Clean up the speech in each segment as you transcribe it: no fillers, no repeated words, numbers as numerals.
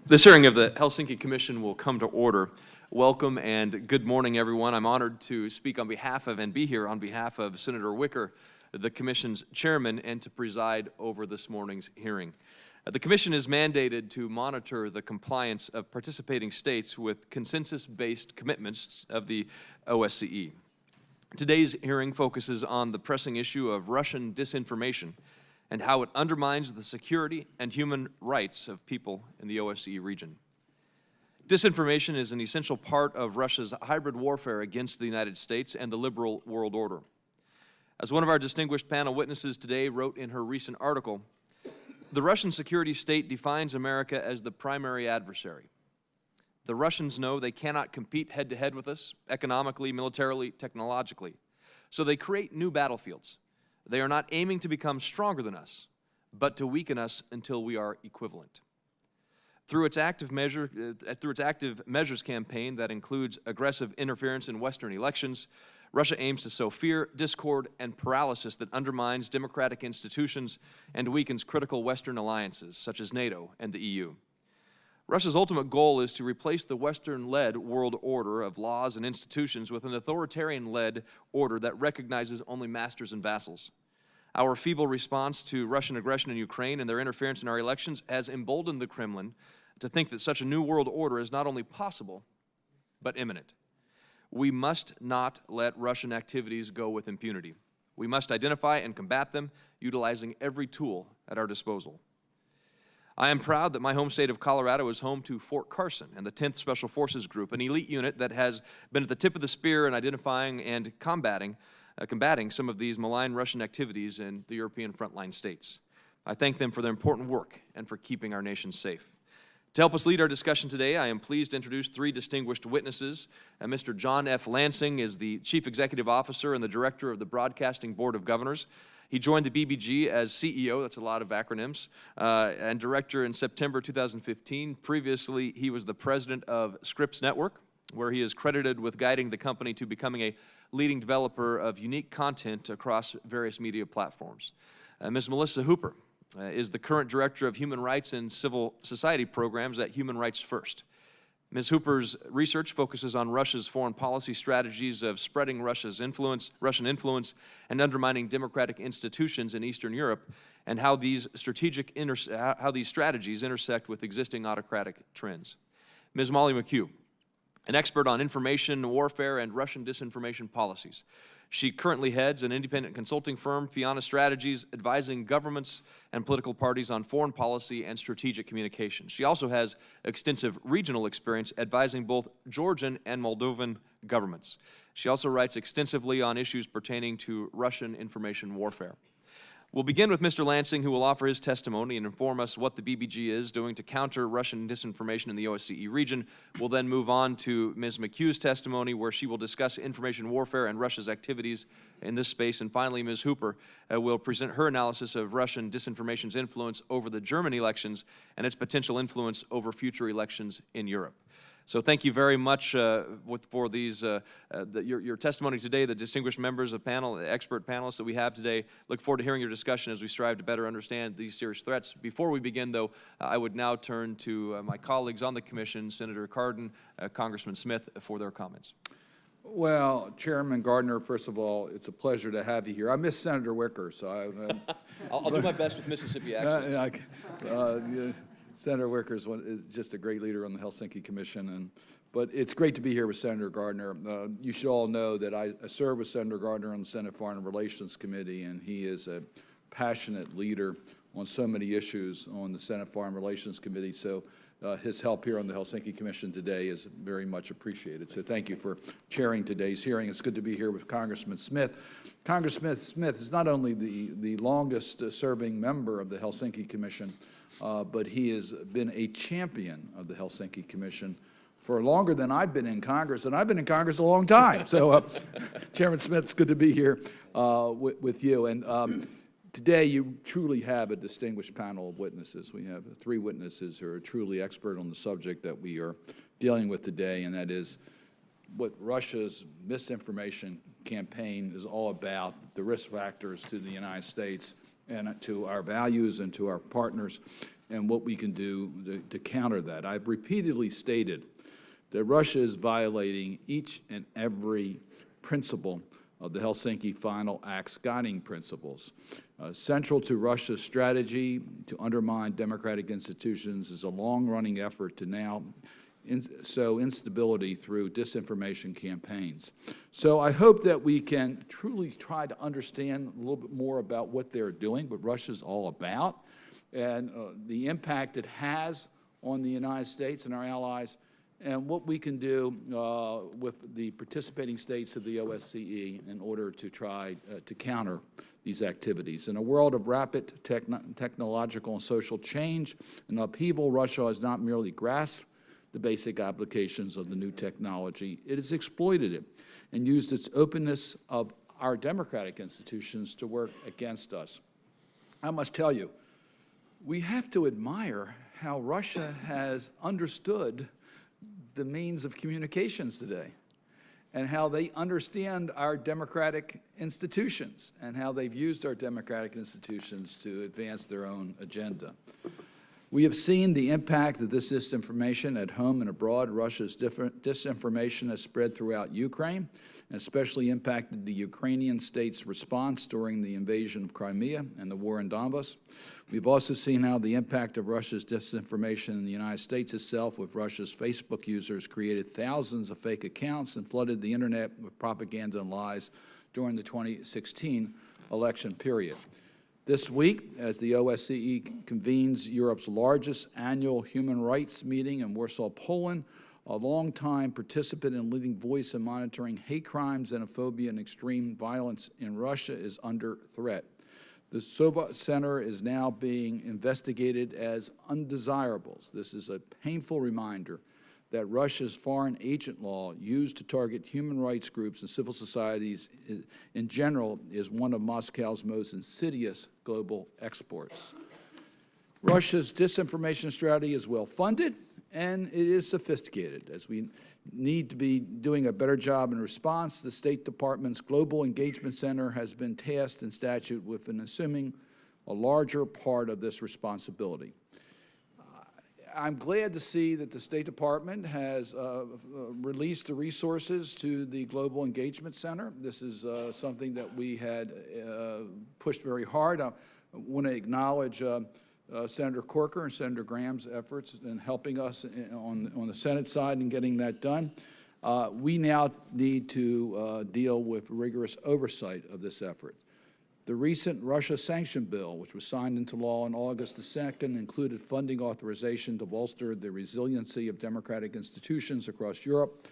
This hearing of the Helsinki Commission will come to order. Welcome and good morning, everyone. I'm honored to speak on behalf of and be here on behalf of Senator Wicker, the Commission's chairman, and to preside over this morning's hearing. The Commission is mandated to monitor the compliance of participating states with consensus-based commitments of the OSCE. Today's hearing focuses on the pressing issue of Russian disinformation and how it undermines the security and human rights of people in the OSCE region. Disinformation is an essential part of Russia's hybrid warfare against the United States and the liberal world order. As one of our distinguished panel witnesses today wrote in her recent article, the Russian security state defines America as the primary adversary. The Russians know they cannot compete head-to-head with us, economically, militarily, technologically. So they create new battlefields. They are not aiming to become stronger than us, but to weaken us until we are equivalent. Through its active measures campaign that includes aggressive interference in Western elections, Russia aims to sow fear, discord, and paralysis that undermines democratic institutions and weakens critical Western alliances, such as NATO and the EU. Russia's ultimate goal is to replace the Western-led world order of laws and institutions with an authoritarian-led order that recognizes only masters and vassals. Our feeble response to Russian aggression in Ukraine and their interference in our elections has emboldened the Kremlin to think that such a new world order is not only possible, but imminent. We must not let Russian activities go with impunity. We must identify and combat them, utilizing every tool at our disposal. I am proud that my home state of Colorado is home to Fort Carson and the 10th Special Forces Group, an elite unit that has been at the tip of the spear in identifying and combating some of these malign Russian activities in the European frontline states. I thank them for their important work and for keeping our nation safe. To help us lead our discussion today, I am pleased to introduce three distinguished witnesses. Mr. John F. Lansing is the Chief Executive Officer and the Director of the Broadcasting Board of Governors. He joined the BBG as CEO, that's a lot of acronyms, and Director in September 2015. Previously, he was the President of Scripps Network, where he is credited with guiding the company to becoming a leading developer of unique content across various media platforms. Ms. Melissa Hooper is the current Director of Human Rights and Civil Society Programs at Human Rights First. Ms. Hooper's research focuses on Russia's foreign policy strategies of spreading Russian influence and undermining democratic institutions in Eastern Europe, and how these strategies intersect with existing autocratic trends. Ms. Molly McHugh, an expert on information warfare and Russian disinformation policies. She currently heads an independent consulting firm, Fianna Strategies, advising governments and political parties on foreign policy and strategic communications. She also has extensive regional experience advising both Georgian and Moldovan governments. She also writes extensively on issues pertaining to Russian information warfare. We'll begin with Mr. Lansing, who will offer his testimony and inform us what the BBG is doing to counter Russian disinformation in the OSCE region. We'll then move on to Ms. McHugh's testimony, where she will discuss information warfare and Russia's activities in this space. And finally, Ms. Hooper will present her analysis of Russian disinformation's influence over the German elections and its potential influence over future elections in Europe. So thank you very much for your testimony today, the distinguished members of panel, the expert panelists that we have today. Look forward to hearing your discussion as we strive to better understand these serious threats. Before we begin, though, I would now turn to my colleagues on the Commission, Senator Cardin, Congressman Smith, for their comments. Well, Chairman Gardner, first of all, it's a pleasure to have you here. I miss Senator Wicker, so I'll do my best with Mississippi accents. Senator Wicker is just a great leader on the Helsinki Commission, but it's great to be here with Senator Gardner. You should all know that I serve with Senator Gardner on the Senate Foreign Relations Committee, and he is a passionate leader on so many issues on the Senate Foreign Relations Committee. So his help here on the Helsinki Commission today is very much appreciated. So thank you for chairing today's hearing. It's good to be here with Congressman Smith. Congressman Smith is not only the longest serving member of the Helsinki Commission, but he has been a champion of the Helsinki Commission for longer than I've been in Congress, and I've been in Congress a long time. So, Chairman Smith, it's good to be here with you. And today, you truly have a distinguished panel of witnesses. We have three witnesses who are truly expert on the subject that we are dealing with today, and that is what Russia's misinformation campaign is all about, the risk factors to the United States and to our values and to our partners. and what we can do to counter that. I've repeatedly stated that Russia is violating each and every principle of the Helsinki Final Act's guiding principles. Central to Russia's strategy to undermine democratic institutions is a long-running effort to now sow instability through disinformation campaigns. So I hope that we can truly try to understand a little bit more about what they're doing, what Russia's all about, and the impact it has on the United States and our allies, and what we can do with the participating states of the OSCE in order to try to counter these activities. In a world of rapid technological and social change and upheaval, Russia has not merely grasped the basic applications of the new technology, it has exploited it and used its openness of our democratic institutions to work against us. I must tell you, we have to admire how Russia has understood the means of communications today, and how they understand our democratic institutions, and how they've used our democratic institutions to advance their own agenda. We have seen the impact of this disinformation at home and abroad. Russia's disinformation has spread throughout Ukraine, and especially impacted the Ukrainian state's response during the invasion of Crimea and the war in Donbass. We've also seen how the impact of Russia's disinformation in the United States itself, with Russia's Facebook users created thousands of fake accounts and flooded the internet with propaganda and lies during the 2016 election period. This week, as the OSCE convenes Europe's largest annual human rights meeting in Warsaw, Poland, a longtime participant and leading voice in monitoring hate crimes, xenophobia, and extreme violence in Russia is under threat. The Sova Center is now being investigated as undesirables. This is a painful reminder that Russia's foreign agent law, used to target human rights groups and civil societies in general, is one of Moscow's most insidious global exports. Russia's disinformation strategy is well-funded, and it is sophisticated. As we need to be doing a better job in response, the State Department's Global Engagement Center has been tasked in statute with assuming a larger part of this responsibility. I'm glad to see that the State Department has released the resources to the Global Engagement Center. This is something that we had pushed very hard. I want to acknowledge Senator Corker and Senator Graham's efforts in helping us on the Senate side in getting that done. We now need to deal with rigorous oversight of this effort. The recent Russia sanction bill, which was signed into law on August the 2nd, included funding authorization to bolster the resiliency of democratic institutions across Europe.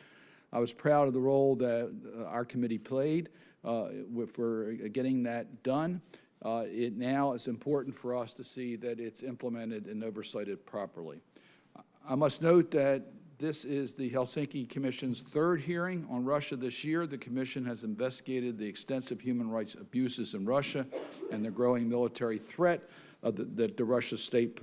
I was proud of the role that our committee played for getting that done. It now is important for us to see that it's implemented and oversighted properly. I must note that this is the Helsinki Commission's third hearing on Russia this year. The Commission has investigated the extensive human rights abuses in Russia and the growing military threat that the Russia state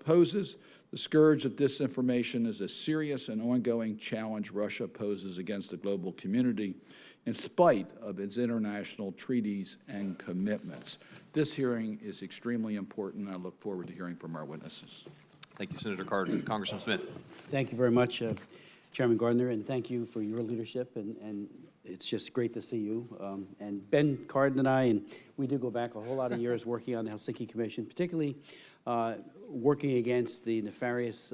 poses. The scourge of disinformation is a serious and ongoing challenge Russia poses against the global community, in spite of its international treaties and commitments. This hearing is extremely important, and I look forward to hearing from our witnesses. Thank you, Senator Cardin. Congressman Smith. Thank you very much, Chairman Gardner, and thank you for your leadership, and it's just great to see you. And Ben Cardin and I, and we do go back a whole lot of years working on the Helsinki Commission, particularly working against the nefarious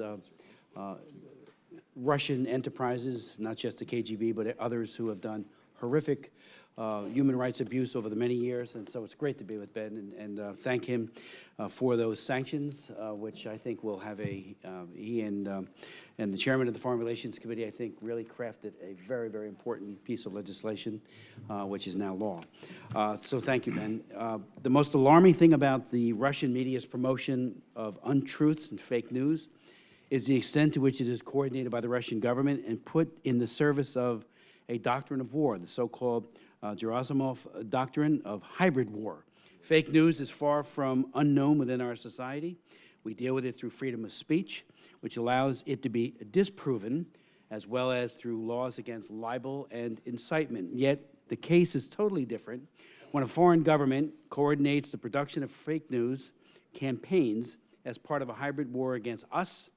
Russian enterprises, not just the KGB, but others who have done horrific human rights abuse over the many years. And so it's great to be with Ben and thank him for those sanctions, which I think will have he and the chairman of the Foreign Relations Committee, I think, really crafted a very, very important piece of legislation, which is now law. So thank you, Ben. The most alarming thing about the Russian media's promotion of untruths and fake news is the extent to which it is coordinated by the Russian government and put in the service of a doctrine of war, the so-called Gerasimov doctrine of hybrid war. Fake news is far from unknown within our society. We deal with it through freedom of speech, which allows it to be disproven, as well as through laws against libel and incitement. Yet the case is totally different when a foreign government coordinates the production of fake news campaigns as part of a hybrid war against us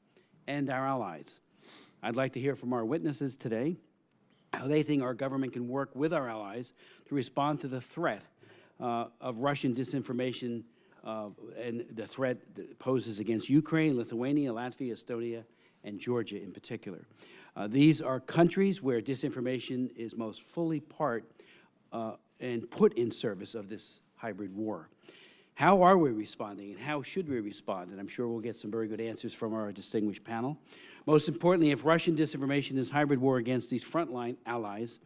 and our allies. I'd like to hear from our witnesses today how they think our government can work with our allies to respond to the threat of Russian disinformation and the threat that it poses against Ukraine, Lithuania, Latvia, Estonia, and Georgia in particular. These are countries where disinformation is most fully part and put in service of this hybrid war. How are we responding, and how should we respond? And I'm sure we'll get some very good answers from our distinguished panel. Most importantly, if Russian disinformation is hybrid war against these frontline allies,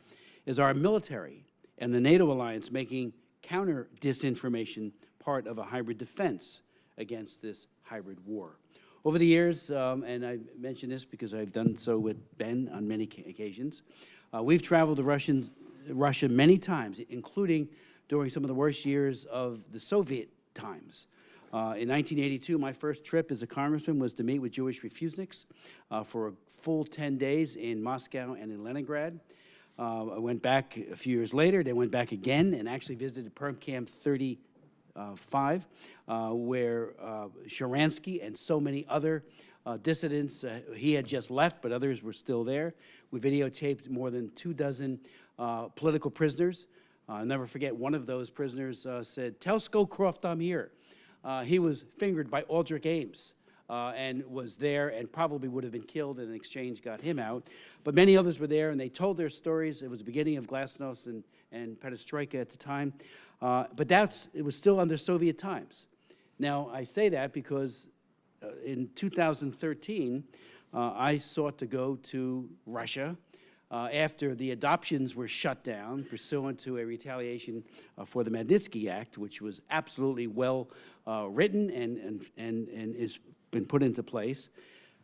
is our military and the NATO alliance making counter-disinformation part of a hybrid defense against this hybrid war? Over the years, and I mention this because I've done so with Ben on many occasions, we've traveled to Russia many times, including during some of the worst years of the Soviet times. In 1982, my first trip as a congressman was to meet with Jewish refuseniks for a full 10 days in Moscow and in Leningrad. I went back a few years later. They went back again and actually visited Perm Camp 35, where Sharansky and so many other dissidents, he had just left, but others were still there. We videotaped more than 24 political prisoners. I'll never forget one of those prisoners said, "Tell Scowcroft I'm here." He was fingered by Aldrich Ames and was there and probably would have been killed, and in exchange got him out. But many others were there, and they told their stories. It was the beginning of glasnost and perestroika at the time. But it was still under Soviet times. Now, I say that because in 2013, I sought to go to Russia after the adoptions were shut down pursuant to a retaliation for the Magnitsky Act, which was absolutely well written and has been put into place.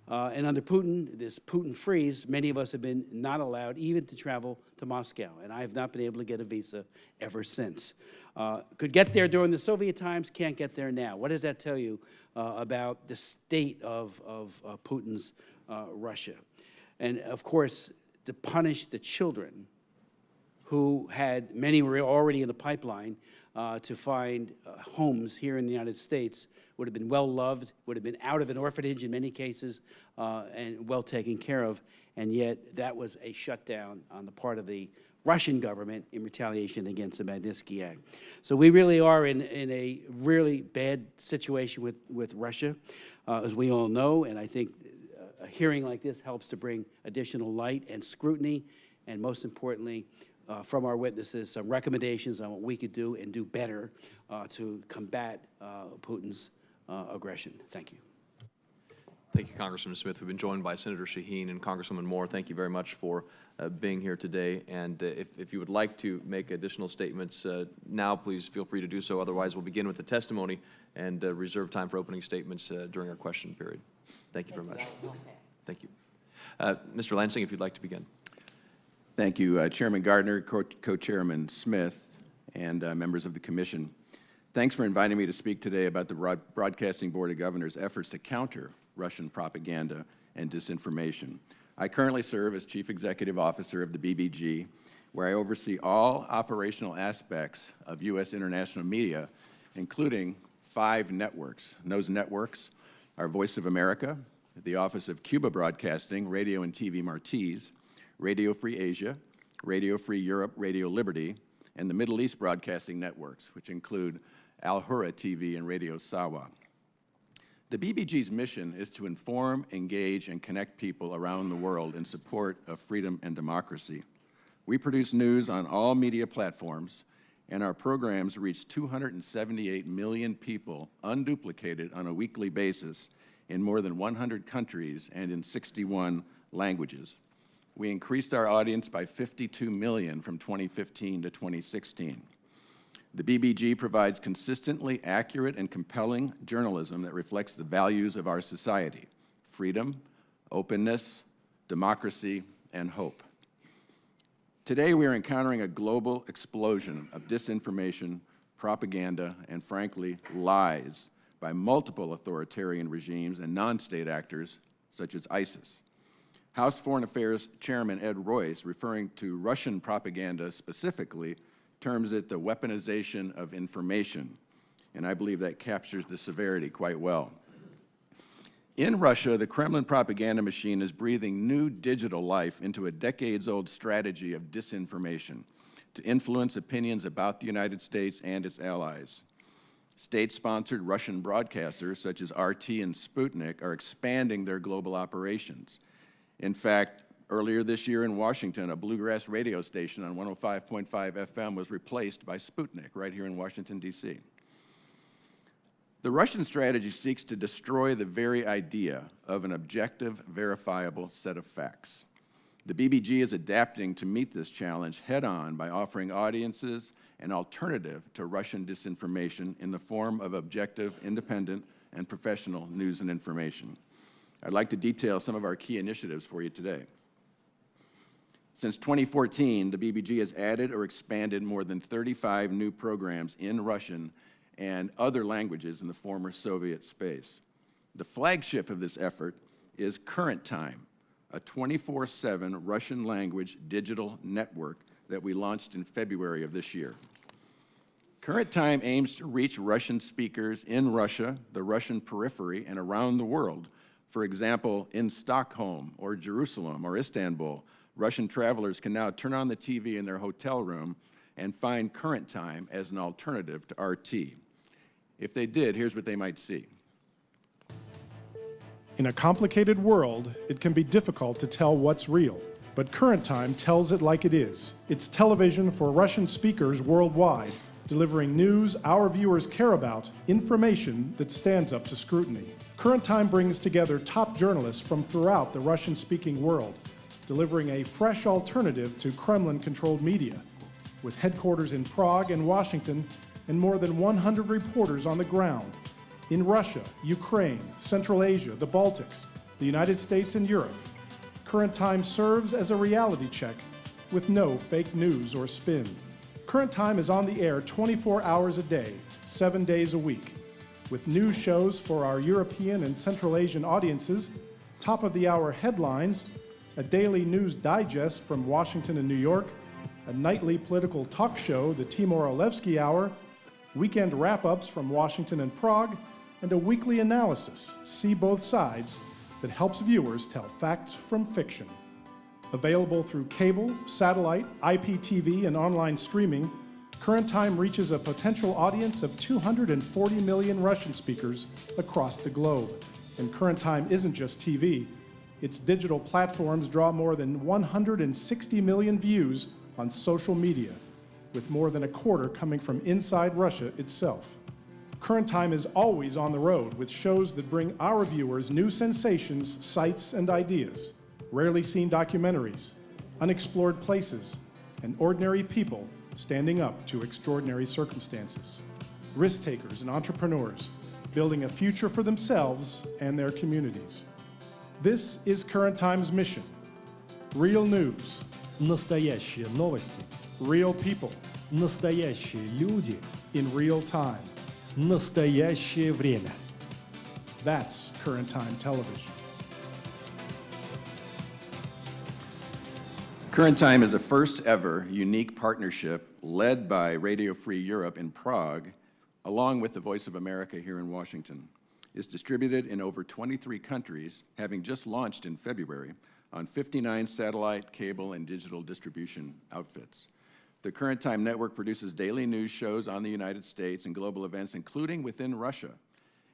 And under Putin, this Putin freeze, many of us have been not allowed even to travel to Moscow, and I have not been able to get a visa ever since. Could get there during the Soviet times, can't get there now. What does that tell you about the state of Putin's Russia? And of course, to punish the children who many were already in the pipeline to find homes here in the United States, would have been well loved, would have been out of an orphanage in many cases, and well taken care of, and yet that was a shutdown on the part of the Russian government in retaliation against the Magnitsky Act. So we really are in a really bad situation with Russia, as we all know, and I think a hearing like this helps to bring additional light and scrutiny, and most importantly, from our witnesses, some recommendations on what we could do and do better to combat Putin's aggression. Thank you. Thank you, Congressman Smith. We've been joined by Senator Shaheen and Congresswoman Moore. Thank you very much for being here today. And if you would like to make additional statements now, please feel free to do so. Otherwise, we'll begin with the testimony and reserve time for opening statements during our question period. Thank you very much. Thank you. Mr. Lansing, if you'd like to begin. Thank you, Chairman Gardner, Co-Chairman Smith, and members of the Commission. Thanks for inviting me to speak today about the Broadcasting Board of Governors' efforts to counter Russian propaganda and disinformation. I currently serve as Chief Executive Officer of the BBG, where I oversee all operational aspects of U.S. international media, including 5 networks. And those networks are Voice of America, the Office of Cuba Broadcasting, Radio and TV Martiz, Radio Free Asia, Radio Free Europe, Radio Liberty, and the Middle East Broadcasting Networks, which include Al Hurra TV and Radio Sawa. The BBG's mission is to inform, engage, and connect people around the world in support of freedom and democracy. We produce news on all media platforms, and our programs reach 278 million people unduplicated on a weekly basis in more than 100 countries and in 61 languages. We increased our audience by 52 million from 2015 to 2016. The BBG provides consistently accurate and compelling journalism that reflects the values of our society: freedom, openness, democracy, and hope. Today, we are encountering a global explosion of disinformation, propaganda, and frankly, lies by multiple authoritarian regimes and non-state actors such as ISIS. House Foreign Affairs Chairman Ed Royce, referring to Russian propaganda specifically, terms it the weaponization of information, and I believe that captures the severity quite well. In Russia, the Kremlin propaganda machine is breathing new digital life into a decades-old strategy of disinformation to influence opinions about the United States and its allies. State-sponsored Russian broadcasters such as RT and Sputnik are expanding their global operations. In fact, earlier this year in Washington, a bluegrass radio station on 105.5 FM was replaced by Sputnik right here in Washington, D.C. The Russian strategy seeks to destroy the very idea of an objective, verifiable set of facts. The BBG is adapting to meet this challenge head-on by offering audiences an alternative to Russian disinformation in the form of objective, independent, and professional news and information. I'd like to detail some of our key initiatives for you today. Since 2014, the BBG has added or expanded more than 35 new programs in Russian and other languages in the former Soviet space. The flagship of this effort is Current Time, a 24/7 Russian language digital network that we launched in February of this year. Current Time aims to reach Russian speakers in Russia, the Russian periphery, and around the world. For example, in Stockholm or Jerusalem or Istanbul, Russian travelers can now turn on the TV in their hotel room and find Current Time as an alternative to RT. If they did, here's what they might see. In a complicated world, it can be difficult to tell what's real, but Current Time tells it like it is. It's television for Russian speakers worldwide, delivering news our viewers care about, information that stands up to scrutiny. Current Time brings together top journalists from throughout the Russian-speaking world, delivering a fresh alternative to Kremlin-controlled media, with headquarters in Prague and Washington, and more than 100 reporters on the ground in Russia, Ukraine, Central Asia, the Baltics, the United States, and Europe. Current Time serves as a reality check with no fake news or spin. Current Time is on the air 24 hours a day, 7 days a week, with news shows for our European and Central Asian audiences, top-of-the-hour headlines, a daily news digest from Washington and New York, a nightly political talk show, the Timur-Olevsky Hour, weekend wrap-ups from Washington and Prague, and a weekly analysis, See Both Sides, that helps viewers tell fact from fiction. Available through cable, satellite, IPTV, and online streaming, Current Time reaches a potential audience of 240 million Russian speakers across the globe. And Current Time isn't just TV. Its digital platforms draw more than 160 million views on social media, with more than a quarter coming from inside Russia itself. Current Time is always on the road with shows that bring our viewers new sensations, sights, and ideas, rarely seen documentaries, unexplored places, and ordinary people standing up to extraordinary circumstances. Risk takers and entrepreneurs building a future for themselves and their communities. This is Current Time's mission. Real news. Настоящие новости. Real people. Настоящие люди. In real time. Настоящее время. That's Current Time Television. Current Time is a first-ever unique partnership led by Radio Free Europe in Prague, along with the Voice of America here in Washington. It's distributed in over 23 countries, having just launched in February on 59 satellite, cable, and digital distribution outfits. The Current Time Network produces daily news shows on the United States and global events, including within Russia,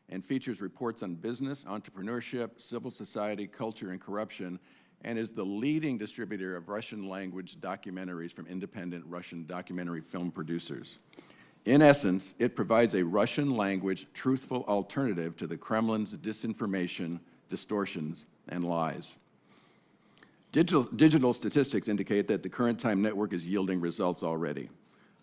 and features reports on business, entrepreneurship, civil society, culture, and corruption, and is the leading distributor of Russian-language documentaries from independent Russian documentary film producers. In essence, it provides a Russian-language, truthful alternative to the Kremlin's disinformation, distortions, and lies. Digital statistics indicate that the Current Time Network is yielding results already.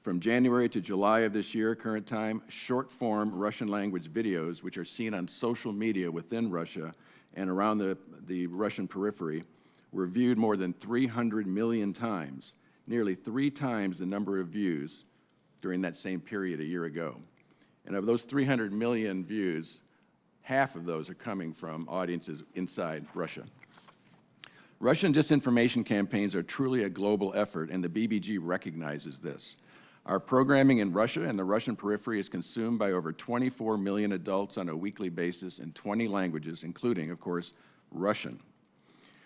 From January to July of this year, Current Time short-form Russian-language videos, which are seen on social media within Russia and around the Russian periphery, were viewed more than 300 million times, nearly 3 times the number of views during that same period a year ago. And of those 300 million views, half of those are coming from audiences inside Russia. Russian disinformation campaigns are truly a global effort, and the BBG recognizes this. Our programming in Russia and the Russian periphery is consumed by over 24 million adults on a weekly basis in 20 languages, including, of course, Russian.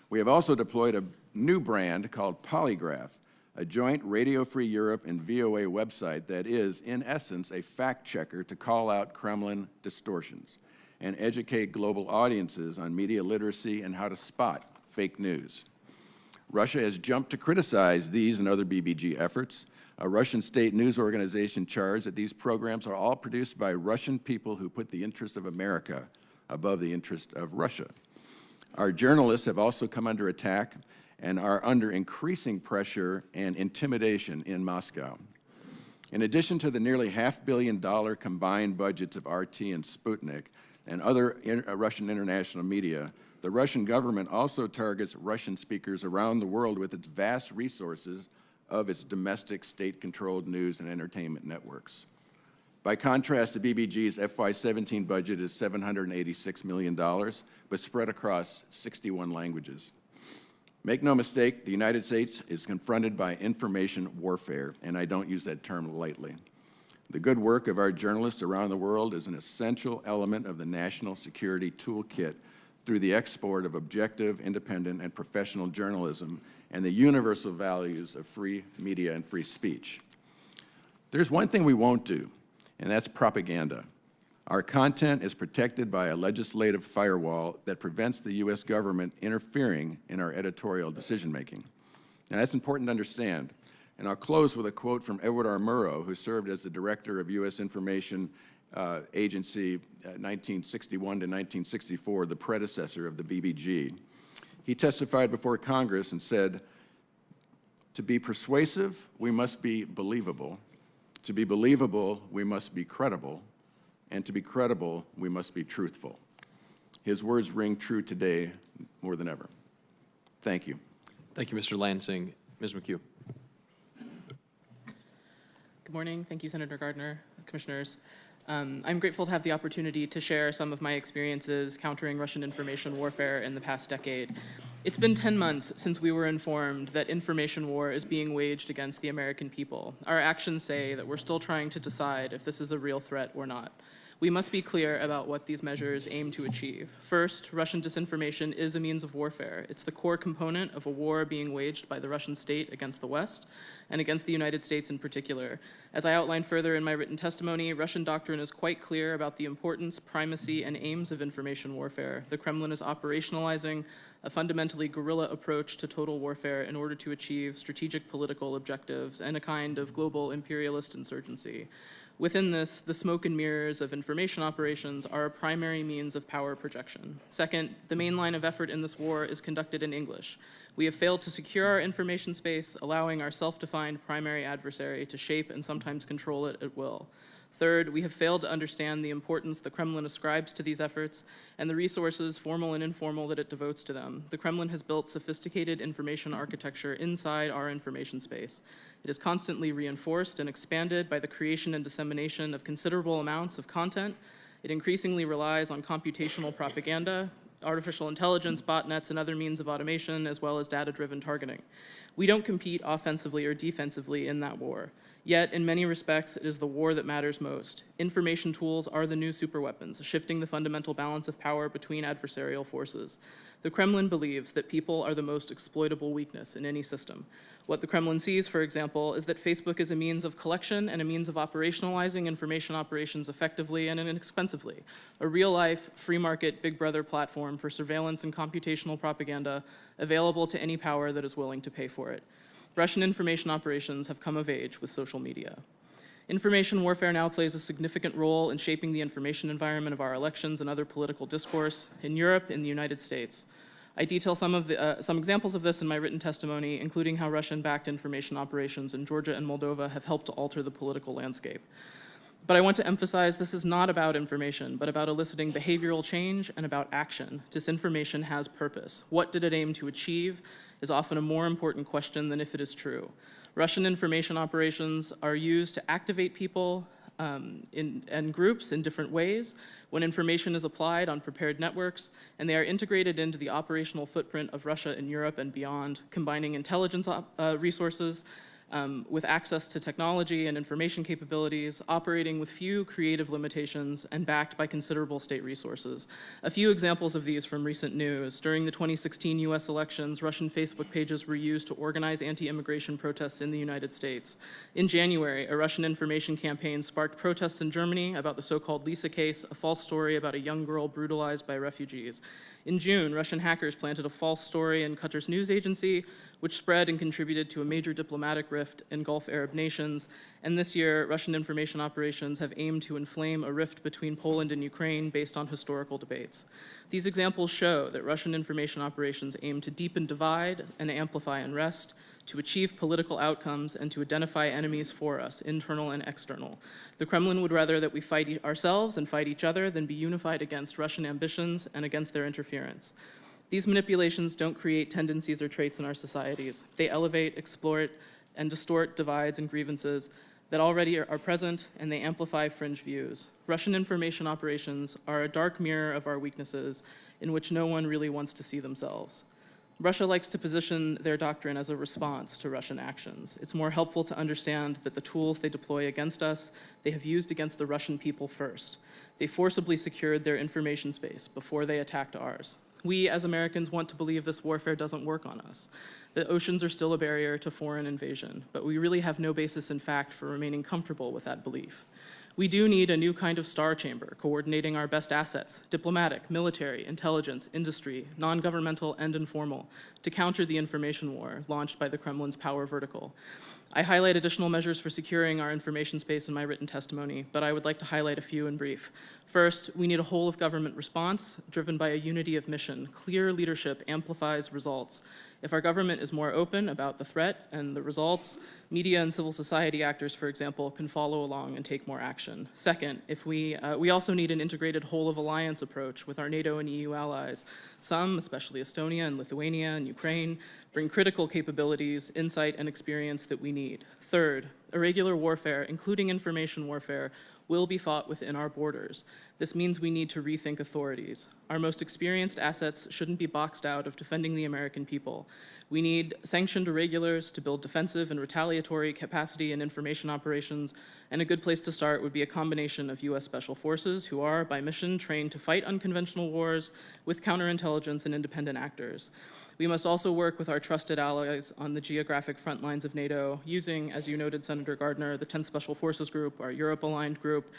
We have also deployed a new brand called Polygraph, a joint Radio Free Europe and VOA website that is, in essence, a fact checker to call out Kremlin distortions and educate global audiences on media literacy and how to spot fake news. Russia has jumped to criticize these and other BBG efforts. A Russian state news organization charged that these programs are all produced by Russian people who put the interest of America above the interest of Russia. Our journalists have also come under attack and are under increasing pressure and intimidation in Moscow. In addition to the nearly $500 million combined budgets of RT and Sputnik and other Russian international media, the Russian government also targets Russian speakers around the world with its vast resources of its domestic state-controlled news and entertainment networks. By contrast, the BBG's FY17 budget is $786 million, but spread across 61 languages. Make no mistake, the United States is confronted by information warfare, and I don't use that term lightly. The good work of our journalists around the world is an essential element of the national security toolkit through the export of objective, independent, and professional journalism and the universal values of free media and free speech. There's one thing we won't do, and that's propaganda. Our content is protected by a legislative firewall that prevents the U.S. government interfering in our editorial decision-making. Now, that's important to understand, and I'll close with a quote from Edward R. Murrow, who served as the director of U.S. Information Agency 1961 to 1964, the predecessor of the BBG. He testified before Congress and said, "To be persuasive, we must be believable. To be believable, we must be credible. And to be credible, we must be truthful." His words ring true today more than ever. Thank you. Thank you, Mr. Lansing. Ms. McHugh. Good morning. Thank you, Senator Gardner, commissioners. I'm grateful to have the opportunity to share some of my experiences countering Russian information warfare in the past decade. It's been 10 months since we were informed that information war is being waged against the American people. Our actions say that we're still trying to decide if this is a real threat or not. We must be clear about what these measures aim to achieve. First, Russian disinformation is a means of warfare. It's the core component of a war being waged by the Russian state against the West and against the United States in particular. As I outlined further in my written testimony, Russian doctrine is quite clear about the importance, primacy, and aims of information warfare. The Kremlin is operationalizing a fundamentally guerrilla approach to total warfare in order to achieve strategic political objectives and a kind of global imperialist insurgency. Within this, the smoke and mirrors of information operations are a primary means of power projection. Second, the main line of effort in this war is conducted in English. We have failed to secure our information space, allowing our self-defined primary adversary to shape and sometimes control it at will. Third, we have failed to understand the importance the Kremlin ascribes to these efforts and the resources, formal and informal, that it devotes to them. The Kremlin has built sophisticated information architecture inside our information space. It is constantly reinforced and expanded by the creation and dissemination of considerable amounts of content. It increasingly relies on computational propaganda, artificial intelligence, botnets, and other means of automation, as well as data-driven targeting. We don't compete offensively or defensively in that war. Yet, in many respects, it is the war that matters most. Information tools are the new superweapons, shifting the fundamental balance of power between adversarial forces. The Kremlin believes that people are the most exploitable weakness in any system. What the Kremlin sees, for example, is that Facebook is a means of collection and a means of operationalizing information operations effectively and inexpensively, a real-life, free-market, Big Brother platform for surveillance and computational propaganda available to any power that is willing to pay for it. Russian information operations have come of age with social media. Information warfare now plays a significant role in shaping the information environment of our elections and other political discourse in Europe and the United States. I detail some examples of this in my written testimony, including how Russian-backed information operations in Georgia and Moldova have helped to alter the political landscape. But I want to emphasize this is not about information, but about eliciting behavioral change and about action. Disinformation has purpose. What did it aim to achieve is often a more important question than if it is true. Russian information operations are used to activate people and groups in different ways when information is applied on prepared networks, and they are integrated into the operational footprint of Russia in Europe and beyond, combining intelligence resources with access to technology and information capabilities, operating with few creative limitations, and backed by considerable state resources. A few examples of these from recent news. During the 2016 US elections, Russian Facebook pages were used to organize anti-immigration protests in the United States. In January, a Russian information campaign sparked protests in Germany about the so-called Lisa case, a false story about a young girl brutalized by refugees. In June, Russian hackers planted a false story in Qatar's news agency, which spread and contributed to a major diplomatic rift in Gulf Arab nations. And this year, Russian information operations have aimed to inflame a rift between Poland and Ukraine based on historical debates. These examples show that Russian information operations aim to deepen divide and amplify unrest, to achieve political outcomes, and to identify enemies for us, internal and external. The Kremlin would rather that we fight ourselves and fight each other than be unified against Russian ambitions and against their interference. These manipulations don't create tendencies or traits in our societies. They elevate, exploit, and distort divides and grievances that already are present, and they amplify fringe views. Russian information operations are a dark mirror of our weaknesses in which no one really wants to see themselves. Russia likes to position their doctrine as a response to Russian actions. It's more helpful to understand that the tools they deploy against us, they have used against the Russian people first. They forcibly secured their information space before they attacked ours. We, as Americans, want to believe this warfare doesn't work on us. The oceans are still a barrier to foreign invasion, but we really have no basis in fact for remaining comfortable with that belief. We do need a new kind of star chamber, coordinating our best assets, diplomatic, military, intelligence, industry, non-governmental, and informal, to counter the information war launched by the Kremlin's power vertical. I highlight additional measures for securing our information space in my written testimony, but I would like to highlight a few in brief. First, we need a whole-of-government response driven by a unity of mission. Clear leadership amplifies results. If our government is more open about the threat and the results, media and civil society actors, for example, can follow along and take more action. Second, we also need an integrated whole-of-alliance approach with our NATO and EU allies. Some, especially Estonia and Lithuania and Ukraine, bring critical capabilities, insight, and experience that we need. Third, irregular warfare, including information warfare, will be fought within our borders. This means we need to rethink authorities. Our most experienced assets shouldn't be boxed out of defending the American people. We need sanctioned irregulars to build defensive and retaliatory capacity in information operations, and a good place to start would be a combination of U.S. Special Forces, who are, by mission, trained to fight unconventional wars, with counterintelligence and independent actors. We must also work with our trusted allies on the geographic front lines of NATO, using, as you noted, Senator Gardner, the 10th Special Forces Group, our Europe-aligned group,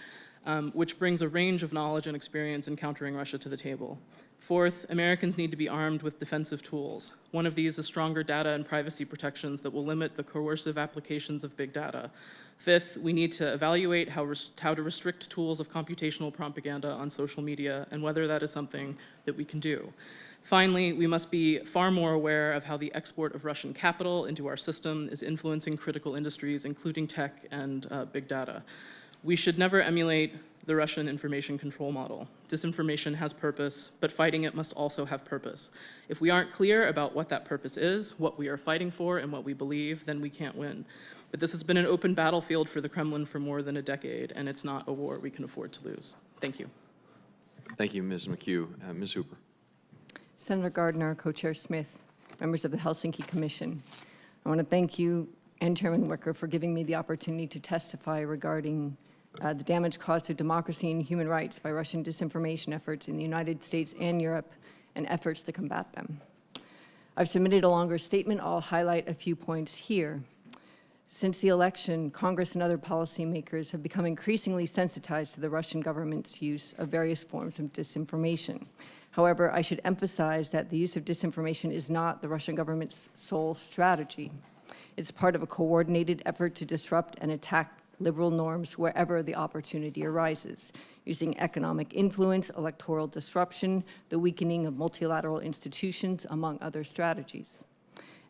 which brings a range of knowledge and experience in countering Russia to the table. Fourth, Americans need to be armed with defensive tools. One of these is stronger data and privacy protections that will limit the coercive applications of big data. Fifth, we need to evaluate how to restrict tools of computational propaganda on social media and whether that is something that we can do. Finally, we must be far more aware of how the export of Russian capital into our system is influencing critical industries, including tech and big data. We should never emulate the Russian information control model. Disinformation has purpose, but fighting it must also have purpose. If we aren't clear about what that purpose is, what we are fighting for, and what we believe, then we can't win. But this has been an open battlefield for the Kremlin for more than a decade, and it's not a war we can afford to lose. Thank you. Thank you, Ms. McHugh. Ms. Hooper. Senator Gardner, Co-Chair Smith, members of the Helsinki Commission. I want to thank you and Chairman Wicker for giving me the opportunity to testify regarding the damage caused to democracy and human rights by Russian disinformation efforts in the United States and Europe and efforts to combat them. I've submitted a longer statement. I'll highlight a few points here. Since the election, Congress and other policymakers have become increasingly sensitized to the Russian government's use of various forms of disinformation. However, I should emphasize that the use of disinformation is not the Russian government's sole strategy. It's part of a coordinated effort to disrupt and attack liberal norms wherever the opportunity arises, using economic influence, electoral disruption, the weakening of multilateral institutions, among other strategies.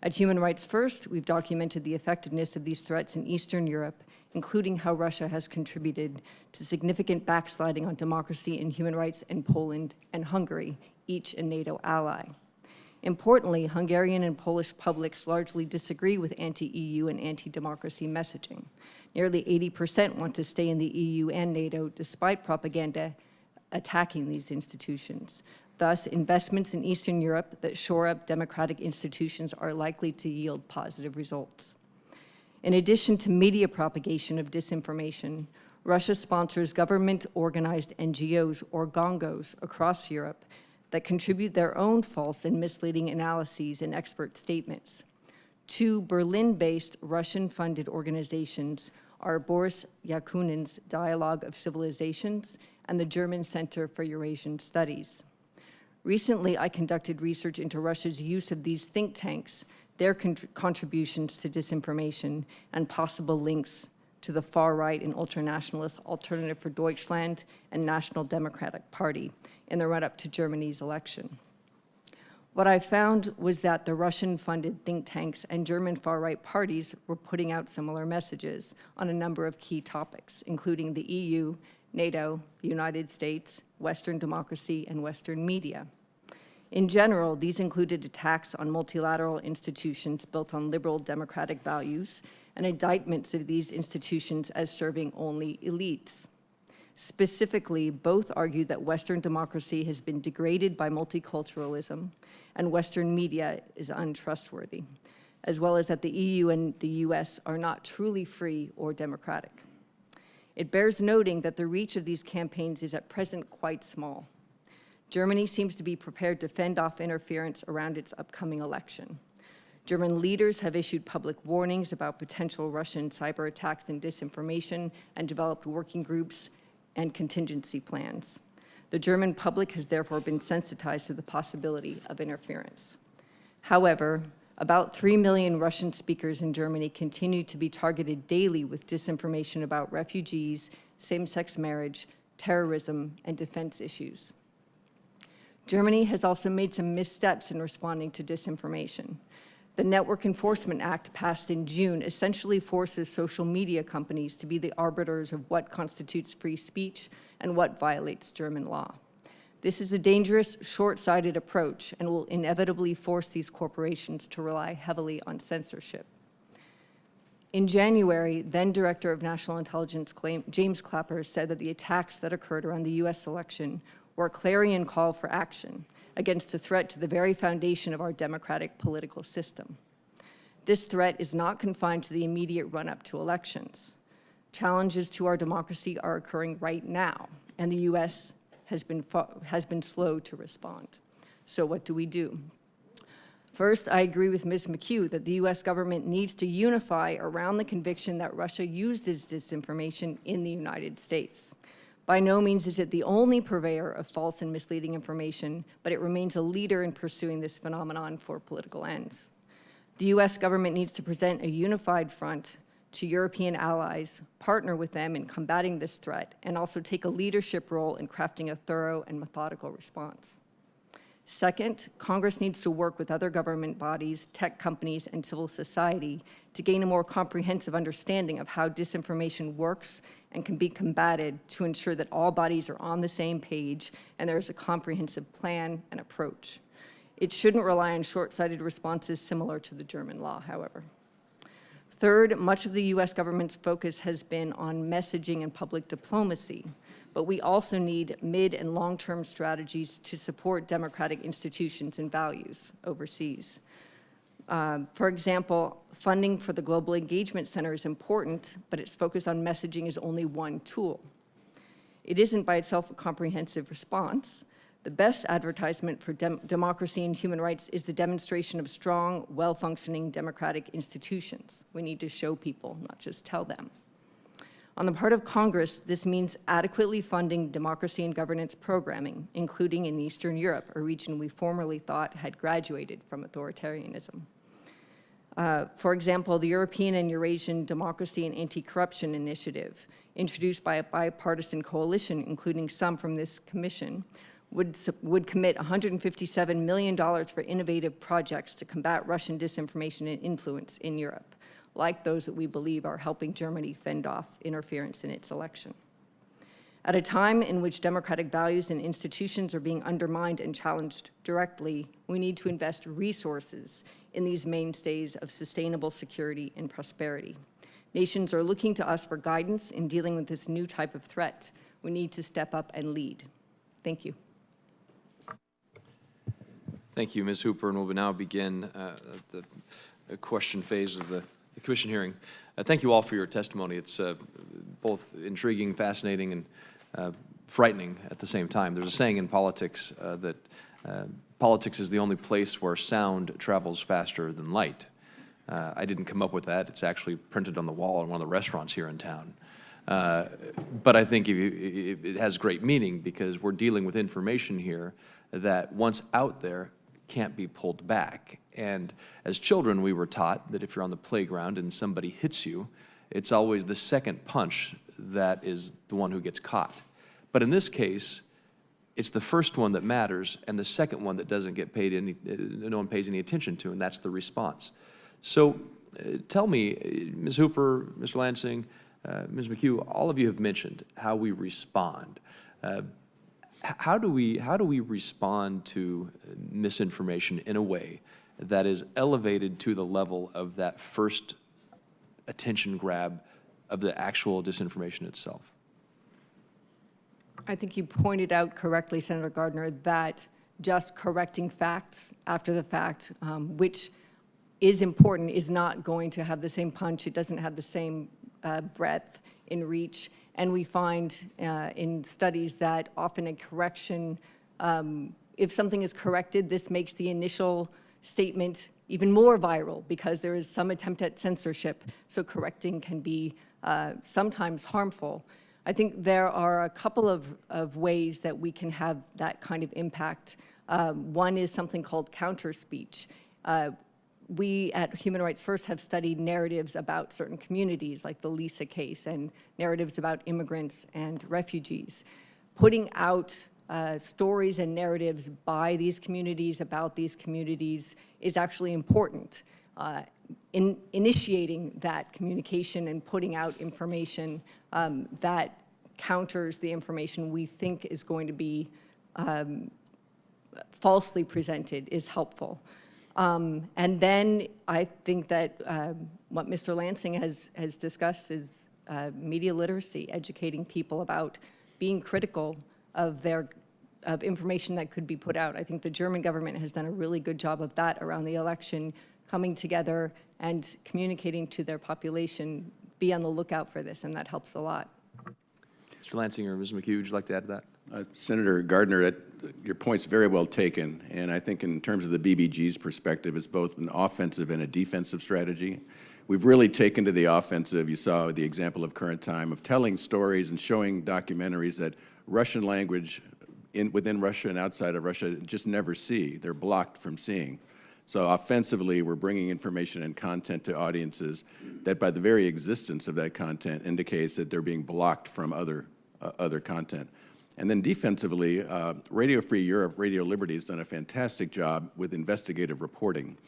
At Human Rights First, we've documented the effectiveness of these threats in Eastern Europe, including how Russia has contributed to significant backsliding on democracy and human rights in Poland and Hungary, each a NATO ally. Importantly, Hungarian and Polish publics largely disagree with anti-EU and anti-democracy messaging. Nearly 80% want to stay in the EU and NATO despite propaganda attacking these institutions. Thus, investments in Eastern Europe that shore up democratic institutions are likely to yield positive results. In addition to media propagation of disinformation, Russia sponsors government-organized NGOs or gongos across Europe that contribute their own false and misleading analyses and expert statements. Two Berlin-based Russian-funded organizations are Boris Yakunin's Dialogue of Civilizations and the German Center for Eurasian Studies. Recently, I conducted research into Russia's use of these think tanks, their contributions to disinformation, and possible links to the far-right and ultranationalist Alternative for Deutschland and National Democratic Party in the run-up to Germany's election. What I found was that the Russian-funded think tanks and German far-right parties were putting out similar messages on a number of key topics, including the EU, NATO, the United States, Western democracy, and Western media. In general, these included attacks on multilateral institutions built on liberal democratic values and indictments of these institutions as serving only elites. Specifically, both argued that Western democracy has been degraded by multiculturalism and Western media is untrustworthy, as well as that the EU and the US are not truly free or democratic. It bears noting that the reach of these campaigns is at present quite small. Germany seems to be prepared to fend off interference around its upcoming election. German leaders have issued public warnings about potential Russian cyber attacks and disinformation and developed working groups and contingency plans. The German public has therefore been sensitized to the possibility of interference. However, about 3 million Russian speakers in Germany continue to be targeted daily with disinformation about refugees, same-sex marriage, terrorism, and defense issues. Germany has also made some missteps in responding to disinformation. The Network Enforcement Act, passed in June, essentially forces social media companies to be the arbiters of what constitutes free speech and what violates German law. This is a dangerous, short-sighted approach and will inevitably force these corporations to rely heavily on censorship. In January, then Director of National Intelligence James Clapper said that the attacks that occurred around the US election were a clarion call for action against a threat to the very foundation of our democratic political system. This threat is not confined to the immediate run-up to elections. Challenges to our democracy are occurring right now, and the US has been slow to respond. So what do we do? First, I agree with Ms. McHugh that the US government needs to unify around the conviction that Russia used its disinformation in the United States. By no means is it the only purveyor of false and misleading information, but it remains a leader in pursuing this phenomenon for political ends. The US government needs to present a unified front to European allies, partner with them in combating this threat, and also take a leadership role in crafting a thorough and methodical response. Second, Congress needs to work with other government bodies, tech companies, and civil society to gain a more comprehensive understanding of how disinformation works and can be combated to ensure that all bodies are on the same page and there is a comprehensive plan and approach. It shouldn't rely on short-sighted responses similar to the German law, however. Third, much of the US government's focus has been on messaging and public diplomacy, but we also need mid and long-term strategies to support democratic institutions and values overseas. For example, funding for the Global Engagement Center is important, but its focus on messaging is only one tool. It isn't by itself a comprehensive response. The best advertisement for democracy and human rights is the demonstration of strong, well-functioning democratic institutions. We need to show people, not just tell them. On the part of Congress, this means adequately funding democracy and governance programming, including in Eastern Europe, a region we formerly thought had graduated from authoritarianism. For example, the European and Eurasian Democracy and Anti-Corruption Initiative, introduced by a bipartisan coalition, including some from this commission, would commit $157 million for innovative projects to combat Russian disinformation and influence in Europe, like those that we believe are helping Germany fend off interference in its election. At a time in which democratic values and institutions are being undermined and challenged directly, we need to invest resources in these mainstays of sustainable security and prosperity. Nations are looking to us for guidance in dealing with this new type of threat. We need to step up and lead. Thank you. Thank you, Ms. Hooper, and we'll now begin the question phase of the commission hearing. Thank you all for your testimony. It's both intriguing, fascinating, and frightening at the same time. There's a saying in politics that politics is the only place where sound travels faster than light. I didn't come up with that. It's actually printed on the wall in one of the restaurants here in town. But I think it has great meaning because we're dealing with information here that once out there can't be pulled back. And as children, we were taught that if you're on the playground and somebody hits you, it's always the second punch that is the one who gets caught. But in this case, it's the first one that matters and the second one that doesn't get paid any, no one pays any attention to, and that's the response. So tell me, Ms. Hooper, Mr. Lansing, Ms. McHugh, all of you have mentioned how we respond. How do we respond to misinformation in a way that is elevated to the level of that first attention grab of the actual disinformation itself? I think you pointed out correctly, Senator Gardner, that just correcting facts after the fact, which is important, is not going to have the same punch. It doesn't have the same breadth in reach. And we find in studies that often a correction, if something is corrected, this makes the initial statement even more viral because there is some attempt at censorship. So correcting can be sometimes harmful. I think there are a couple of ways that we can have that kind of impact. One is something called counter speech. We at Human Rights First have studied narratives about certain communities, like the Lisa case, and narratives about immigrants and refugees. Putting out stories and narratives by these communities, about these communities, is actually important. In initiating that communication and putting out information that counters the information we think is going to be falsely presented is helpful. And then I think that what Mr. Lansing has discussed is media literacy, educating people about being critical of information that could be put out. I think the German government has done a really good job of that around the election, coming together and communicating to their population, be on the lookout for this, and that helps a lot. Mr. Lansing or Ms. McHugh, would you like to add to that? Senator Gardner, your point's very well taken, and I think in terms of the BBG's perspective, it's both an offensive and a defensive strategy. We've really taken to the offensive. You saw the example of Current Time of telling stories and showing documentaries that Russian language within Russia and outside of Russia just never see. They're blocked from seeing. So offensively, we're bringing information and content to audiences that by the very existence of that content indicates that they're being blocked from other content. And then defensively, Radio Free Europe, Radio Liberty has done a fantastic job with investigative reporting.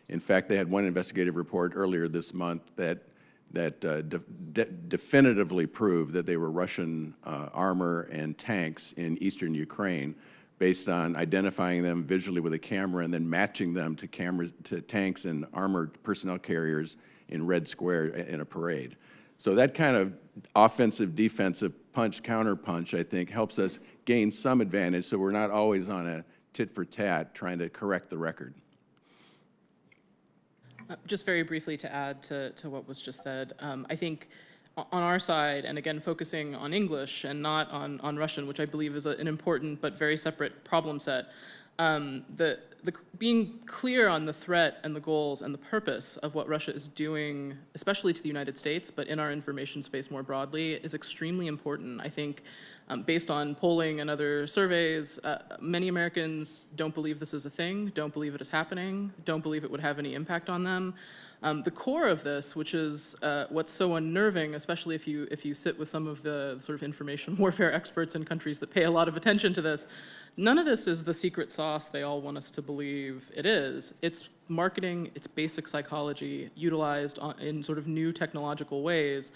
In fact, they had one investigative report earlier this month that definitively proved that they were Russian armor and tanks in eastern Ukraine, based on identifying them visually with a camera and then matching them to tanks and armored personnel carriers in Red Square in a parade. So that kind of offensive, defensive punch, counter punch, I think, helps us gain some advantage so we're not always on a tit for tat trying to correct the record. Just very briefly to add to what was just said, I think on our side, and again focusing on English and not on Russian, which I believe is an important but very separate problem set, being clear on the threat and the goals and the purpose of what Russia is doing, especially to the United States, but in our information space more broadly, is extremely important. I think based on polling and other surveys, many Americans don't believe this is a thing, don't believe it is happening, don't believe it would have any impact on them. The core of this, which is what's so unnerving, especially if you sit with some of the sort of information warfare experts in countries that pay a lot of attention to this, none of this is the secret sauce they all want us to believe it is. It's marketing, it's basic psychology utilized in sort of new technological ways.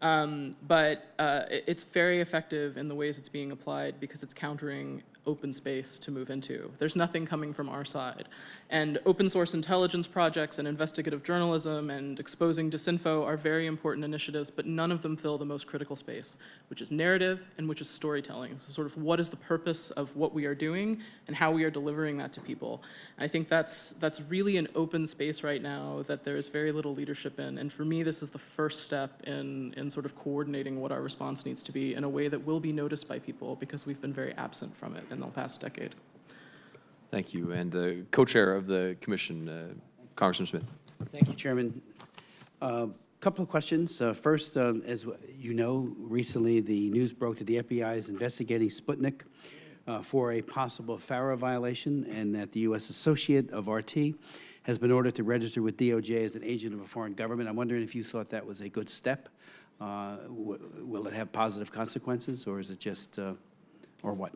But it's very effective in the ways it's being applied because it's countering open space to move into. There's nothing coming from our side. And open source intelligence projects and investigative journalism and exposing disinfo are very important initiatives, but none of them fill the most critical space, which is narrative and which is storytelling. So sort of what is the purpose of what we are doing and how we are delivering that to people. And I think that's really an open space right now that there's very little leadership in. And for me, this is the first step in sort of coordinating what our response needs to be in a way that will be noticed by people, because we've been very absent from it in the past decade. Thank you. And the co-chair of the commission, Congressman Smith. Thank you, Chairman. Couple of questions. First, as you know, recently the news broke that the FBI is investigating Sputnik for a possible FARA violation, and that the U.S. associate of RT has been ordered to register with DOJ as an agent of a foreign government. I'm wondering if you thought that was a good step. Will it have positive consequences, or is it just, or what?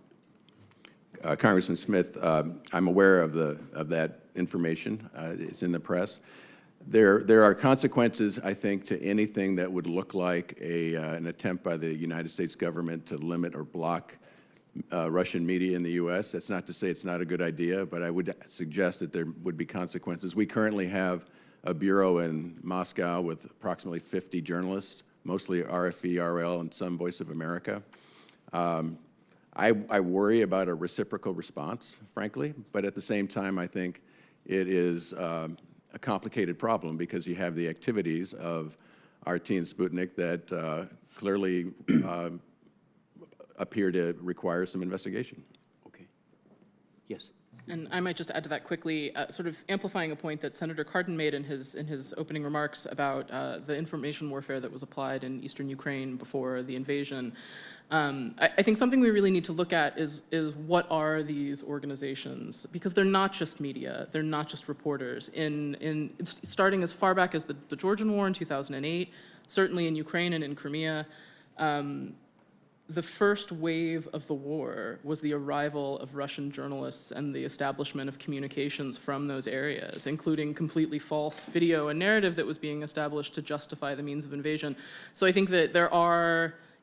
Congressman Smith, I'm aware of that information. It's in the press. There are consequences, I think, to anything that would look like an attempt by the United States government to limit or block Russian media in the U.S. That's not to say it's not a good idea, but I would suggest that there would be consequences. We currently have a bureau in Moscow with approximately 50 journalists, mostly RFE, RL, and some Voice of America. I worry about a reciprocal response, frankly, but at the same time, I think it is a complicated problem, because you have the activities of RT and Sputnik that clearly appear to require some investigation. Okay. Yes. And I might just add to that quickly, sort of amplifying a point that Senator Cardin made in his opening remarks about the information warfare that was applied in eastern Ukraine before the invasion. I think something we really need to look at is what are these organizations? Because they're not just media, they're not just reporters. Starting as far back as the Georgian War in 2008, certainly in Ukraine and in Crimea, the first wave of the war was the arrival of Russian journalists and the establishment of communications from those areas, including completely false video and narrative that was being established to justify the means of invasion. So I think that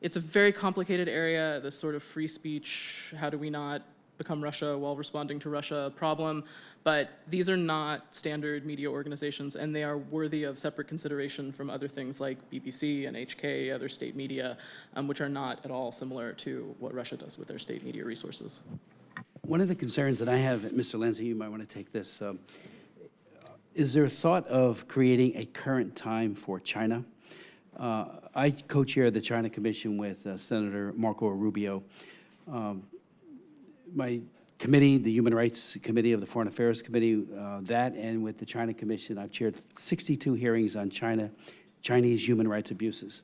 it's a very complicated area, this sort of free speech, how do we not become Russia while responding to Russia problem. But these are not standard media organizations, and they are worthy of separate consideration from other things like BBC and HK, other state media, which are not at all similar to what Russia does with their state media resources. One of the concerns that I have, Mr. Lansing, you might want to take this, is there thought of creating a current time for China? I co-chair the China Commission with Senator Marco Rubio. My committee, the Human Rights Committee of the Foreign Affairs Committee, that and with the China Commission, I've chaired 62 hearings on Chinese human rights abuses.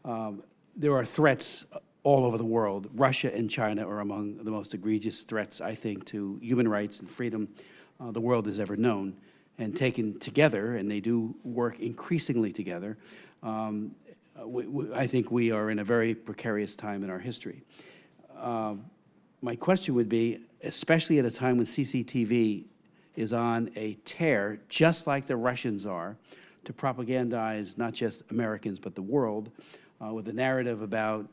There are threats all over the world. Russia and China are among the most egregious threats, I think, to human rights and freedom the world has ever known. And taken together, and they do work increasingly together, I think we are in a very precarious time in our history. My question would be, especially at a time when CCTV is on a tear, just like the Russians are, to propagandize not just Americans but the world, with a narrative about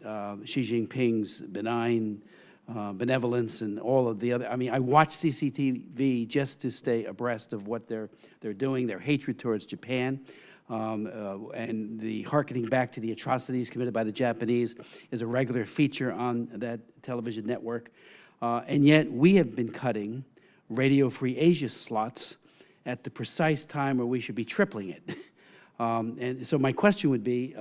Xi Jinping's benign benevolence and all of the other. I mean, I watch CCTV just to stay abreast of what they're doing, their hatred towards Japan, and the hearkening back to the atrocities committed by the Japanese is a regular feature on that television network. And yet we have been cutting Radio Free Asia slots at the precise time where we should be tripling it. And so my question would be,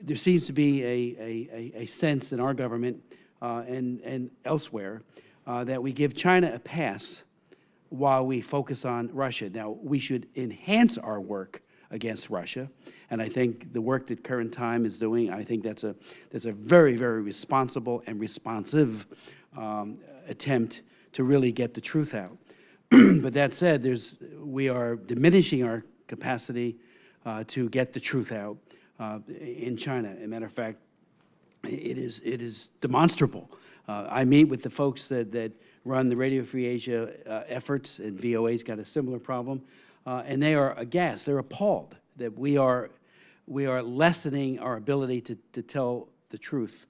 there seems to be a sense in our government and elsewhere that we give China a pass while we focus on Russia. Now, we should enhance our work against Russia, and I think the work that Current Time is doing, I think that's a very, very responsible and responsive attempt to really get the truth out. But that said, we are diminishing our capacity to get the truth out in China. As a matter of fact, it is demonstrable. I meet with the folks that run the Radio Free Asia efforts, and VOA's got a similar problem, and they are aghast. They're appalled that we are lessening our ability to tell the truth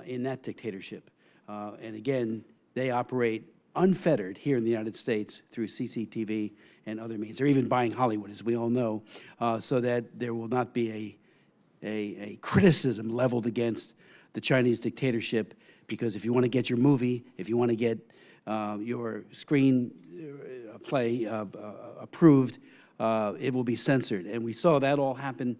in that dictatorship. And again, they operate unfettered here in the United States through CCTV and other means. They're even buying Hollywood, as we all know, so that there will not be a criticism leveled against the Chinese dictatorship, because if you want to get your movie, if you want to get your screen play approved, it will be censored. And we saw that all happen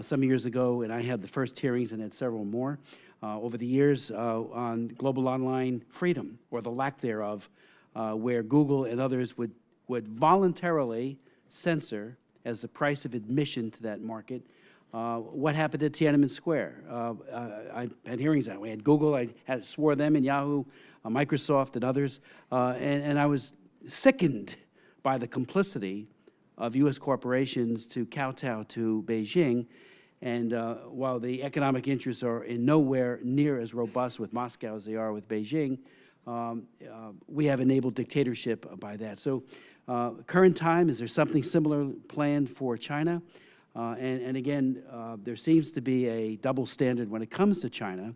some years ago, and I had the first hearings and had several more over the years on global online freedom, or the lack thereof, where Google and others would voluntarily censor, as the price of admission to that market, what happened at Tiananmen Square. I had hearings on it. We had Google, I had swore them, and Yahoo, Microsoft, and others, and I was sickened by the complicity of U.S. corporations to kowtow to Beijing. And while the economic interests are in nowhere near as robust with Moscow as they are with Beijing, we have enabled dictatorship by that. So current time, is there something similar planned for China? And again, there seems to be a double standard when it comes to China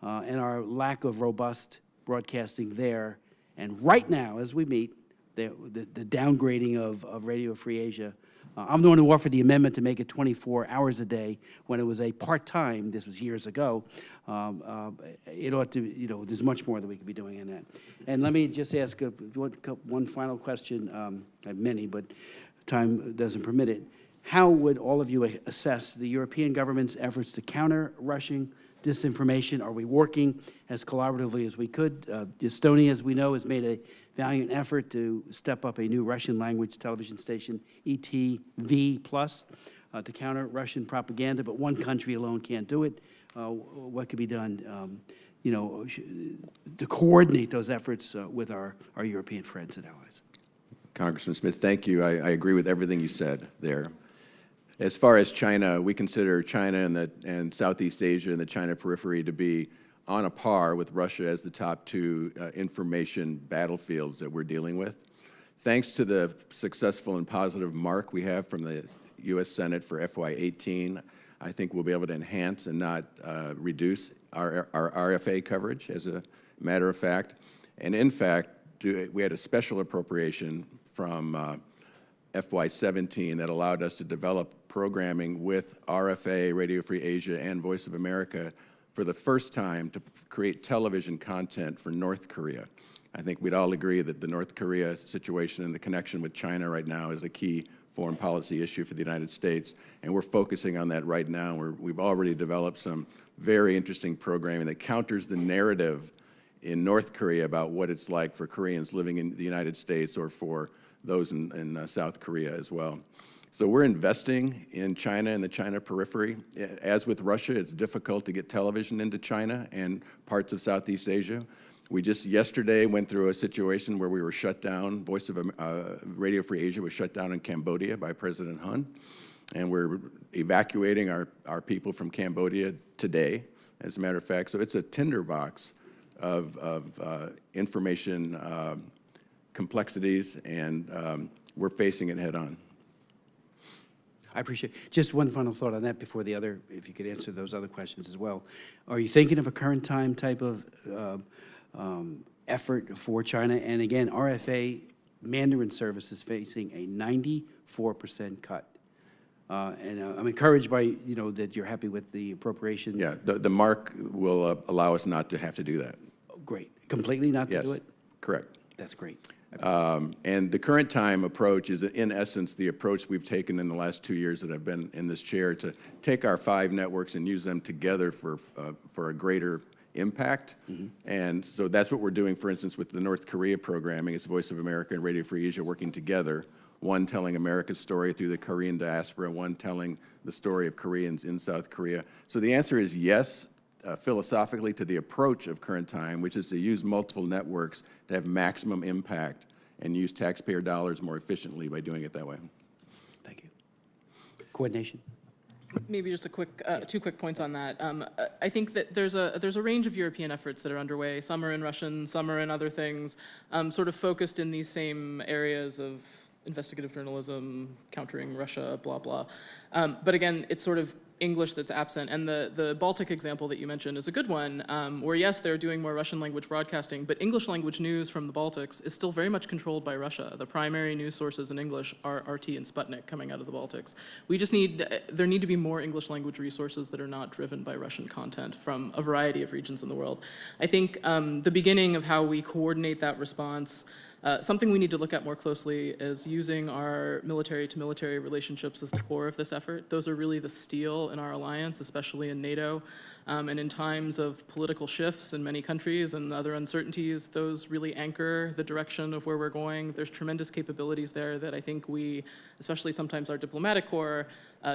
and our lack of robust broadcasting there. And right now, as we meet, the downgrading of Radio Free Asia. I'm the one who offered the amendment to make it 24 hours a day when it was a part-time. This was years ago. It ought to, there's much more that we could be doing in that. And let me just ask one final question. I have many, but time doesn't permit it. How would all of you assess the European government's efforts to counter Russian disinformation? Are we working as collaboratively as we could? Estonia, as we know, has made a valiant effort to step up a new Russian language television station, ETV+, to counter Russian propaganda, but one country alone can't do it. What could be done, to coordinate those efforts with our European friends and allies? Congressman Smith, thank you. I agree with everything you said there. As far as China, we consider China and Southeast Asia and the China periphery to be on a par with Russia as the top two information battlefields that we're dealing with. Thanks to the successful and positive mark we have from the U.S. Senate for FY18, I think we'll be able to enhance and not reduce our RFA coverage, as a matter of fact. And in fact, we had a special appropriation from FY17 that allowed us to develop programming with RFA, Radio Free Asia, and Voice of America for the first time to create television content for North Korea. I think we'd all agree that the North Korea situation and the connection with China right now is a key foreign policy issue for the United States, and we're focusing on that right now. We've already developed some very interesting programming that counters the narrative in North Korea about what it's like for Koreans living in the United States, or for those in South Korea as well. So we're investing in China and the China periphery. As with Russia, it's difficult to get television into China and parts of Southeast Asia. We just yesterday went through a situation where we were shut down. Voice of Radio Free Asia was shut down in Cambodia by President Hun, and we're evacuating our people from Cambodia today, as a matter of fact. So it's a tinderbox of information complexities, and we're facing it head on. I appreciate it. Just one final thought on that before the other, if you could answer those other questions as well. Are you thinking of a current time type of effort for China? And again, RFA Mandarin service is facing a 94% cut. And I'm encouraged by, that you're happy with the appropriation. Yeah, the mark will allow us not to have to do that. Great. Completely not to Yes, do it? correct. That's great. And the current time approach is, in essence, the approach we've taken in the last 2 years that I've been in this chair, to take our 5 networks and use them together for a greater impact. Mm-hmm. And so that's what we're doing, for instance, with the North Korea programming. It's Voice of America and Radio Free Asia working together, one telling America's story through the Korean diaspora, one telling the story of Koreans in South Korea. So the answer is yes, philosophically, to the approach of current time, which is to use multiple networks to have maximum impact and use taxpayer dollars more efficiently by doing it that way. Thank you. Coordination? Maybe just two quick points on that. I think that there's a range of European efforts that are underway. Some are in Russian, some are in other things, sort of focused in these same areas of investigative journalism, countering Russia, blah, blah. But again, it's sort of English that's absent. And the Baltic example that you mentioned is a good one, where yes, they're doing more Russian language broadcasting, but English language news from the Baltics is still very much controlled by Russia. The primary news sources in English are RT and Sputnik coming out of the Baltics. There need to be more English language resources that are not driven by Russian content from a variety of regions in the world. I think the beginning of how we coordinate that response, something we need to look at more closely is using our military-to-military relationships as the core of this effort. Those are really the steel in our alliance, especially in NATO. And in times of political shifts in many countries and other uncertainties, those really anchor the direction of where we're going. There's tremendous capabilities there that I think we, especially sometimes our diplomatic corps,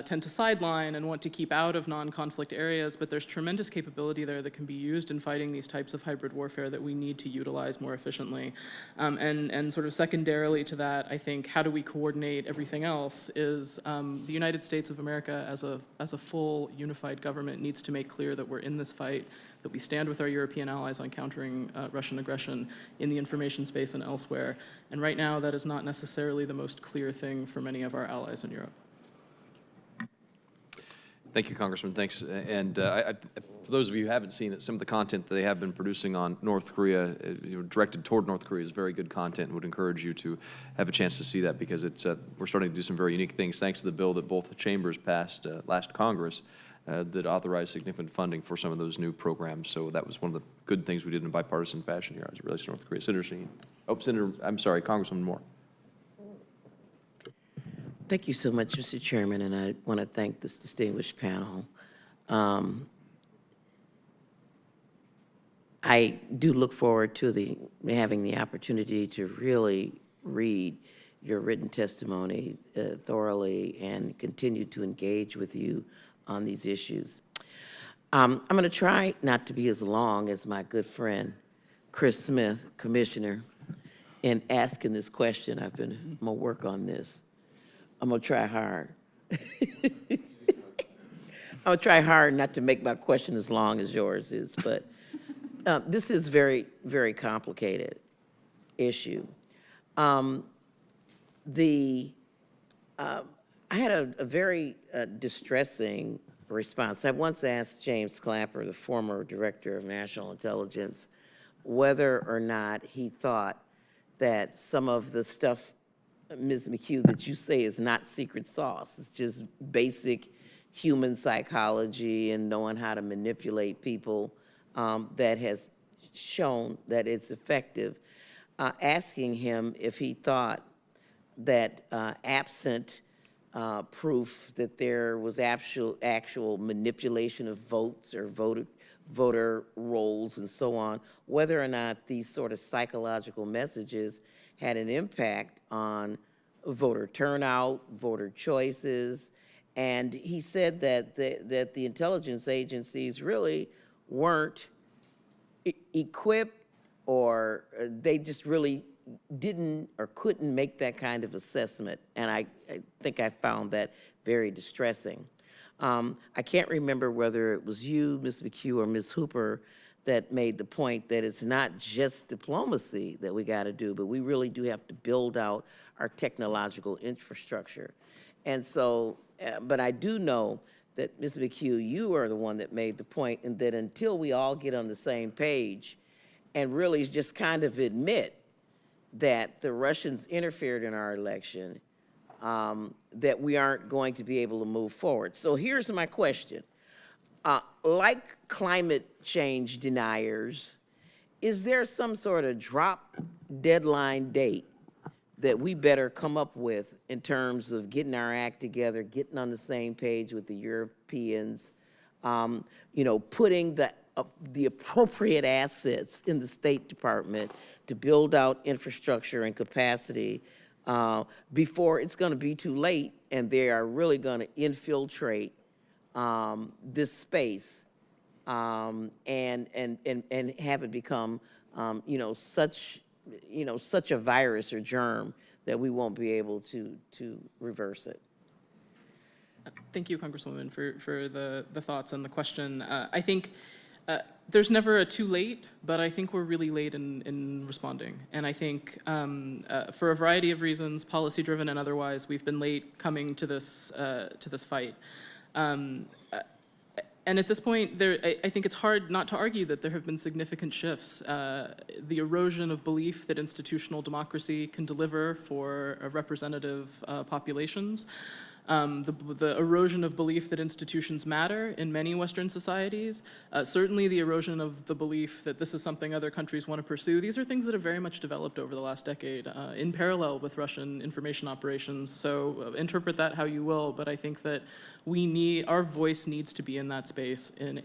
tend to sideline and want to keep out of non-conflict areas, but there's tremendous capability there that can be used in fighting these types of hybrid warfare that we need to utilize more efficiently. And sort of secondarily to that, I think how do we coordinate everything else is the United States of America as a full unified government needs to make clear that we're in this fight, that we stand with our European allies on countering Russian aggression in the information space and elsewhere. And right now, that is not necessarily the most clear thing for many of our allies in Europe. Thank you, Congressman. Thanks. And for those of you who haven't seen it, some of the content that they have been producing on North Korea, directed toward North Korea, is very good content, and would encourage you to have a chance to see that, because it's we're starting to do some very unique things thanks to the bill that both chambers passed last Congress that authorized significant funding for some of those new programs. So that was one of the good things we did in a bipartisan fashion here as it relates to North Korea. Senator Sheen. Oh, Senator, I'm sorry, Congressman Moore. Thank you so much, Mr. Chairman, and I want to thank this distinguished panel. I do look forward to having the opportunity to really read your written testimony thoroughly and continue to engage with you on these issues. I'm going to try not to be as long as my good friend, Chris Smith, Commissioner, in asking this question. I'm going to work on this. I'm going to try hard. I'm going to try hard not to make my question as long as yours is, but this is very, very complicated issue. I had a very distressing response. I once asked James Clapper, the former Director of National Intelligence, whether or not he thought that some of the stuff, Ms. McHugh, that you say is not secret sauce. It's just basic human psychology and knowing how to manipulate people that has shown that it's effective. Asking him if he thought that absent proof that there was actual manipulation of votes or voter rolls and so on, whether or not these sort of psychological messages had an impact on voter turnout, voter choices, and he said that the intelligence agencies really weren't equipped, or they just really didn't or couldn't make that kind of assessment, and I think I found that very distressing. I can't remember whether it was you, Ms. McHugh, or Ms. Hooper that made the point that it's not just diplomacy that we got to do, but we really do have to build out our technological infrastructure. And so, but I do know that, Ms. McHugh, you are the one that made the point, and that until we all get on the same page and really just kind of admit that the Russians interfered in our election, that we aren't going to be able to move forward. So here's my question. Like climate change deniers, is there some sort of drop deadline date that we better come up with in terms of getting our act together, getting on the same page with the Europeans, you know, putting the appropriate assets in the State Department to build out infrastructure and capacity before it's going to be too late and they are really going to infiltrate this space and have it become, you know, such a virus or germ that we won't be able to reverse it. Thank you, Congresswoman, for the thoughts and the question. I think there's never a too late, but I think we're really late in responding. And I think for a variety of reasons, policy-driven and otherwise, we've been late coming to this fight. And at this point, I think it's hard not to argue that there have been significant shifts. The erosion of belief that institutional democracy can deliver for representative populations. The erosion of belief that institutions matter in many Western societies, certainly the erosion of the belief that this is something other countries want to pursue. These are things that have very much developed over the last decade in parallel with Russian information operations. So interpret that how you will, but I think that our voice needs to be in that space in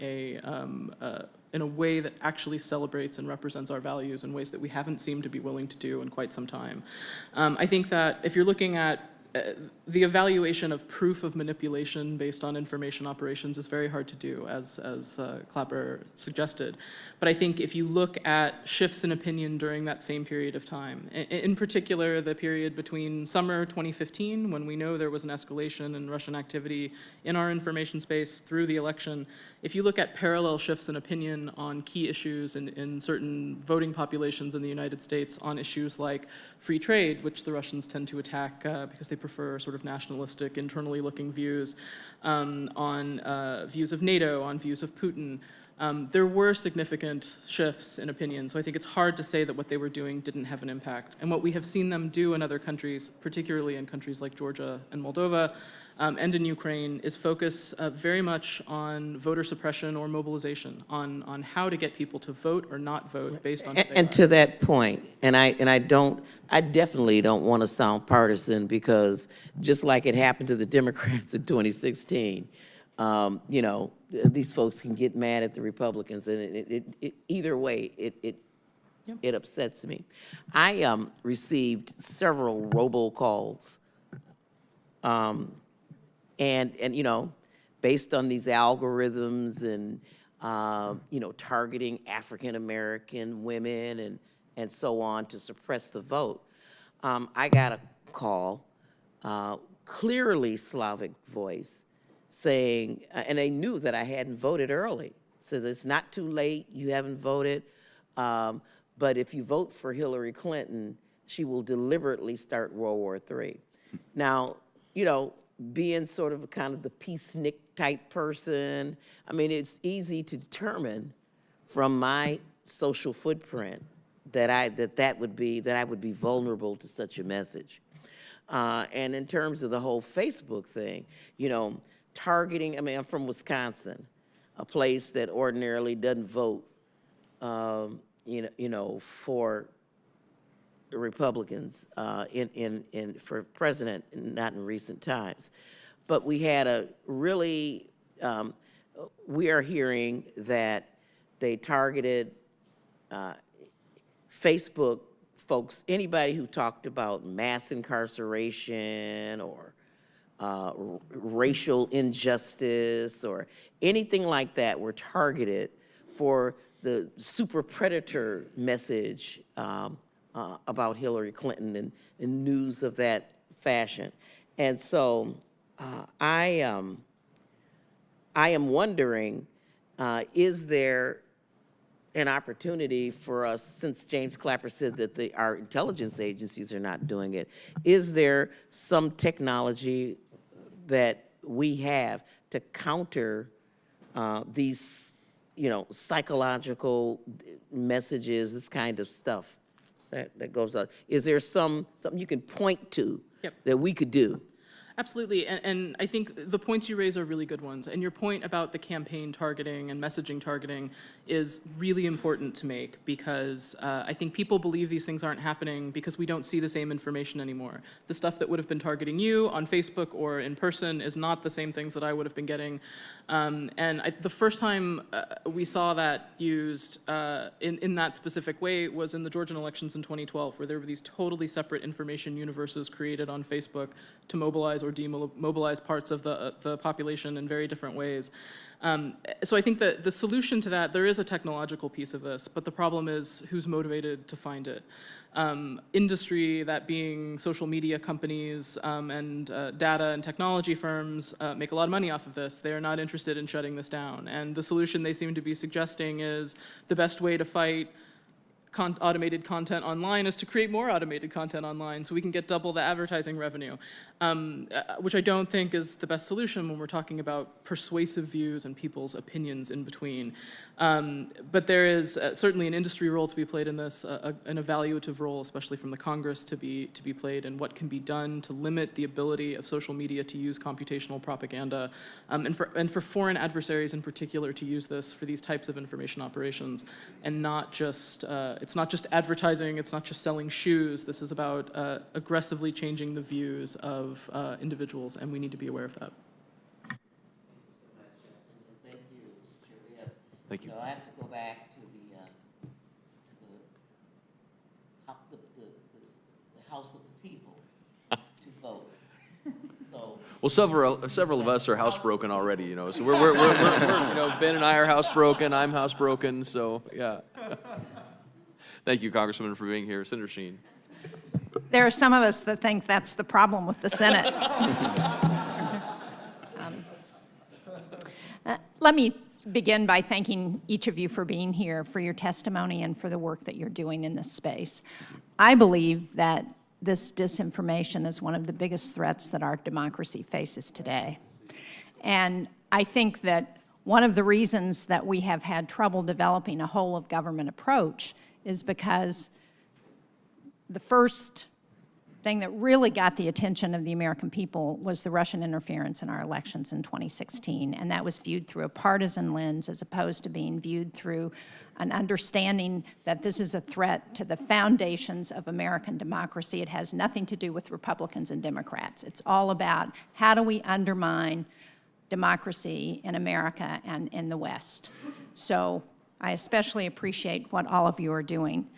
a way that actually celebrates and represents our values in ways that we haven't seemed to be willing to do in quite some time. I think that if you're looking at the evaluation of proof of manipulation based on information operations is very hard to do, as Clapper suggested. But I think if you look at shifts in opinion during that same period of time, in particular the period between summer 2015, when we know there was an escalation in Russian activity in our information space through the election, if you look at parallel shifts in opinion on key issues in certain voting populations in the United States on issues like free trade, which the Russians tend to attack because they prefer sort of nationalistic, internally looking views, on views of NATO, on views of Putin. There were significant shifts in opinion, so I think it's hard to say that what they were doing didn't have an impact. And what we have seen them do in other countries, particularly in countries like Georgia and Moldova, and in Ukraine, is focus very much on voter suppression or mobilization, on how to get people to vote or not vote based on who they And are. to that point, I definitely don't want to sound partisan, because just like it happened to the Democrats in 2016, you know, these folks can get mad at the Republicans, and either way, it upsets me. I received several robocalls, and you know, based on these algorithms and you know, targeting African American women and so on to suppress the vote. I got a call, clearly Slavic voice, saying, and they knew that I hadn't voted early. Says it's not too late, you haven't voted, but if you vote for Hillary Clinton, she will deliberately start World War III. Now, you know, being sort of kind of the peacenik type person, I mean, it's easy to determine from my social footprint that I would be vulnerable to such a message. And in terms of the whole Facebook thing, you know, targeting, I mean, I'm from Wisconsin, a place that ordinarily doesn't vote, you know, for the Republicans for president, not in recent times. But we had a really, we are hearing that they targeted Facebook folks, anybody who talked about mass incarceration or racial injustice or anything like that were targeted for the super predator message about Hillary Clinton and news of that fashion. And so I am wondering, is there an opportunity for us, since James Clapper said that our intelligence agencies are not doing it, is there some technology that we have to counter these, you know, psychological messages, this kind of stuff that goes on? Is there something you can point to that we could do? Absolutely, and I think the points you raise are really good ones. And your point about the campaign targeting and messaging targeting is really important to make, because I think people believe these things aren't happening because we don't see the same information anymore. The stuff that would have been targeting you on Facebook or in person is not the same things that I would have been getting. The first time we saw that used in that specific way was in the Georgian elections in 2012, where there were these totally separate information universes created on Facebook to mobilize or demobilize parts of the population in very different ways. So I think that the solution to that, there is a technological piece of this, but the problem is who's motivated to find it. Industry, that being social media companies and data and technology firms, make a lot of money off of this. They are not interested in shutting this down. And the solution they seem to be suggesting is the best way to fight automated content online is to create more automated content online so we can get double the advertising revenue, which I don't think is the best solution when we're talking about persuasive views and people's opinions in between. But there is certainly an industry role to be played in this, an evaluative role, especially from the Congress, to be played, and what can be done to limit the ability of social media to use computational propaganda, and for foreign adversaries in particular to use this for these types of information operations, and not just it's not just advertising, it's not just selling shoes. This is about aggressively changing the views of individuals, and we need to be aware of that. Thank you, Mr. Chair. We have, Thank you. I have to go back to the House of the People to vote. So, Well, several of us are housebroken already, you know, so we're you know, Ben and I are housebroken, I'm housebroken, so, yeah. Thank you, Congresswoman, for being here. Senator Sheen. There are some of us that think that's the problem with the Senate. Let me begin by thanking each of you for being here, for your testimony, and for the work that you're doing in this space. I believe that this disinformation is one of the biggest threats that our democracy faces today. And I think that one of the reasons that we have had trouble developing a whole of government approach is because the first thing that really got the attention of the American people was the Russian interference in our elections in 2016, and that was viewed through a partisan lens as opposed to being viewed through an understanding that this is a threat to the foundations of American democracy. It has nothing to do with Republicans and Democrats. It's all about how do we undermine democracy in America and in the West. So I especially appreciate what all of you are doing.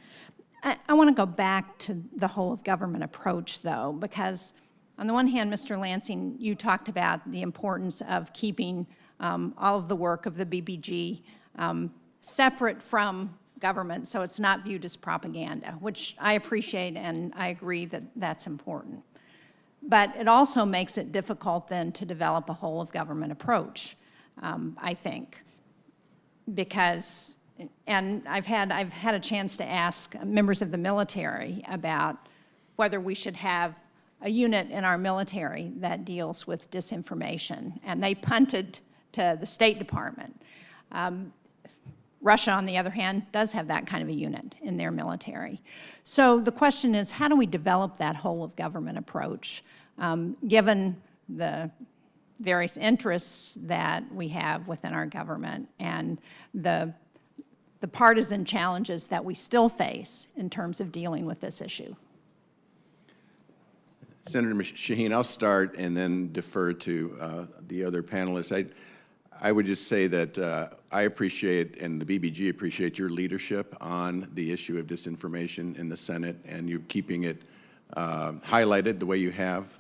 I want to go back to the whole of government approach, though, because on the one hand, Mr. Lansing, you talked about the importance of keeping all of the work of the BBG separate from government, so it's not viewed as propaganda, which I appreciate, and I agree that that's important. But it also makes it difficult then to develop a whole of government approach, I think, because, and I've had a chance to ask members of the military about whether we should have a unit in our military that deals with disinformation, and they punted to the State Department. Russia, on the other hand, does have that kind of a unit in their military. So the question is, how do we develop that whole of government approach, given the various interests that we have within our government and the partisan challenges that we still face in terms of dealing with this issue? Senator Shaheen, I'll start and then defer to the other panelists. I would just say that I appreciate, and the BBG appreciate, your leadership on the issue of disinformation in the Senate, and you keeping it highlighted the way you have.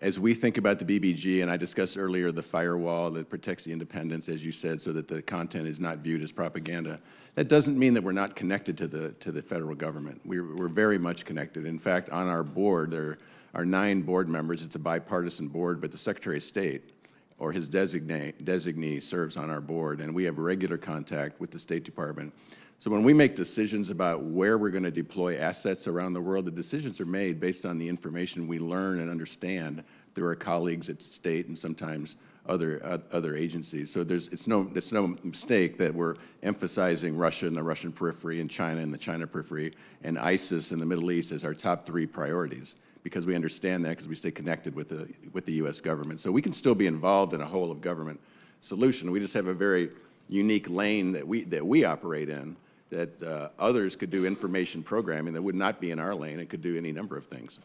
As we think about the BBG, and I discussed earlier the firewall that protects the independence, as you said, so that the content is not viewed as propaganda, that doesn't mean that we're not connected to the federal government. We're very much connected. In fact, on our board, there are 9 board members. It's a bipartisan board, but the Secretary of State or his designee serves on our board, and we have regular contact with the State Department. So when we make decisions about where we're going to deploy assets around the world, the decisions are made based on the information we learn and understand through our colleagues at state and sometimes other agencies. So it's no mistake that we're emphasizing Russia and the Russian periphery and China and the China periphery and ISIS in the Middle East as our top 3 priorities, because we understand that because we stay connected with the U.S. government. So we can still be involved in a whole of government solution. We just have a very unique lane that we operate in, that others could do information programming that would not be in our lane. It could do any number of things.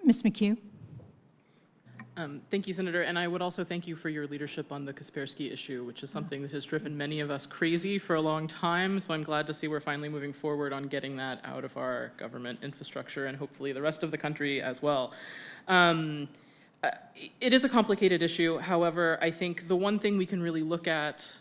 Ms. McHugh? Thank you, Senator, and I would also thank you for your leadership on the Kaspersky issue, which is something that has driven many of us crazy for a long time, so I'm glad to see we're finally moving forward on getting that out of our government infrastructure and hopefully the rest of the country as well. It is a complicated issue. However, I think the one thing we can really look at,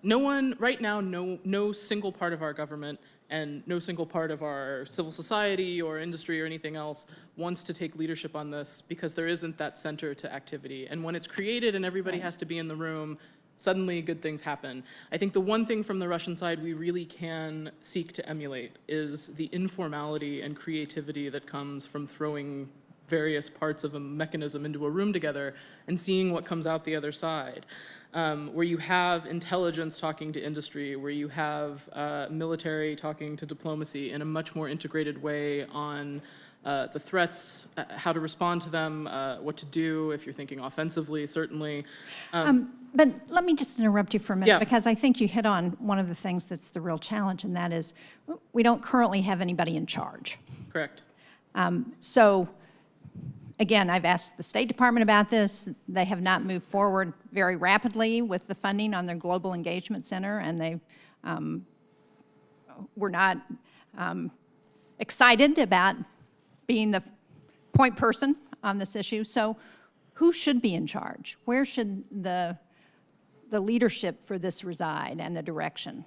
no single part of our government and no single part of our civil society or industry or anything else wants to take leadership on this, because there isn't that center to activity. And when it's created and everybody has to be in the room, suddenly good things happen. I think the one thing from the Russian side we really can seek to emulate is the informality and creativity that comes from throwing various parts of a mechanism into a room together and seeing what comes out the other side. Where you have intelligence talking to industry, where you have military talking to diplomacy in a much more integrated way on the threats, how to respond to them, what to do if you're thinking offensively, certainly. But let me just interrupt you for a minute, Yeah. because I think you hit on one of the things that's the real challenge, and that is we don't currently have anybody in charge. Correct. So, again, I've asked the State Department about this. They have not moved forward very rapidly with the funding on their Global Engagement Center, and they were not excited about being the point person on this issue. So who should be in charge? Where should the leadership for this reside and the direction?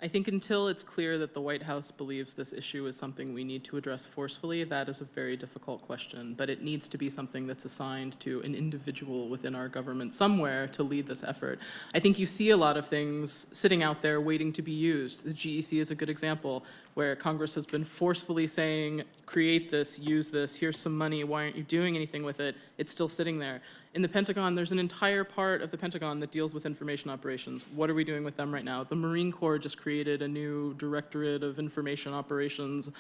I think until it's clear that the White House believes this issue is something we need to address forcefully, that is a very difficult question, but it needs to be something that's assigned to an individual within our government somewhere to lead this effort. I think you see a lot of things sitting out there waiting to be used. The GEC is a good example where Congress has been forcefully saying, create this, use this, here's some money, why aren't you doing anything with it? It's still sitting there. In the Pentagon, there's an entire part of the Pentagon that deals with information operations. What are we doing with them right now? The Marine Corps just created a new Directorate of Information Operations.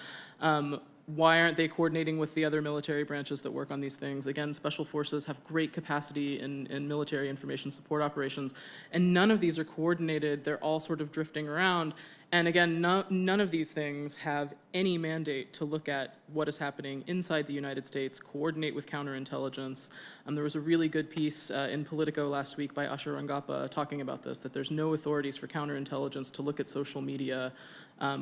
Why aren't they coordinating with the other military branches that work on these things? Again, special forces have great capacity in military information support operations, and none of these are coordinated. They're all sort of drifting around. And again, none of these things have any mandate to look at what is happening inside the United States, coordinate with counterintelligence. There was a really good piece in Politico last week by Asha Rangappa talking about this, that there's no authorities for counterintelligence to look at social media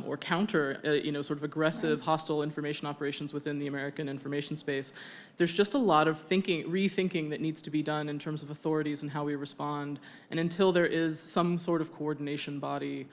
or counter, sort of aggressive, hostile information operations within the American information space. There's just a lot of rethinking that needs to be done in terms of authorities and how we respond. And until there is some sort of coordination body,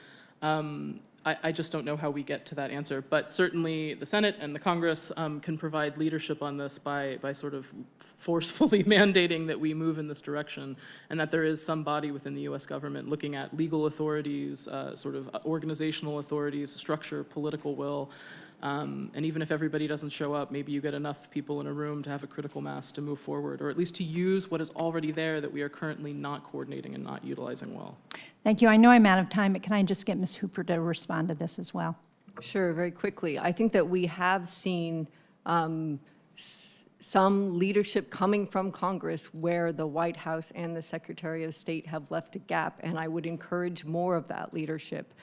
I just don't know how we get to that answer. But certainly the Senate and the Congress can provide leadership on this by sort of forcefully mandating that we move in this direction, and that there is some body within the US government looking at legal authorities, sort of organizational authorities, structure, political will. And even if everybody doesn't show up, maybe you get enough people in a room to have a critical mass to move forward, or at least to use what is already there that we are currently not coordinating and not utilizing well. Thank you. I know I'm out of time, but can I just get Ms. Hooper to respond to this as well? Sure, very quickly. I think that we have seen some leadership coming from Congress where the White House and the Secretary of State have left a gap, and I would encourage more of that leadership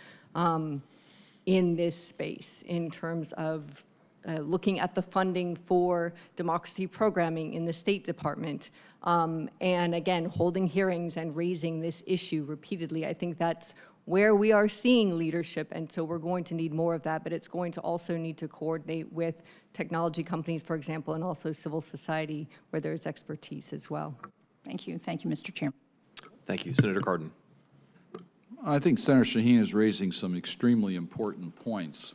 in this space in terms of looking at the funding for democracy programming in the State Department, and again, holding hearings and raising this issue repeatedly. I think that's where we are seeing leadership, and so we're going to need more of that, but it's going to also need to coordinate with technology companies, for example, and also civil society where there's expertise as well. Thank you. Thank you, Mr. Chairman. Thank you. Senator Cardin. I think Senator Shaheen is raising some extremely important points.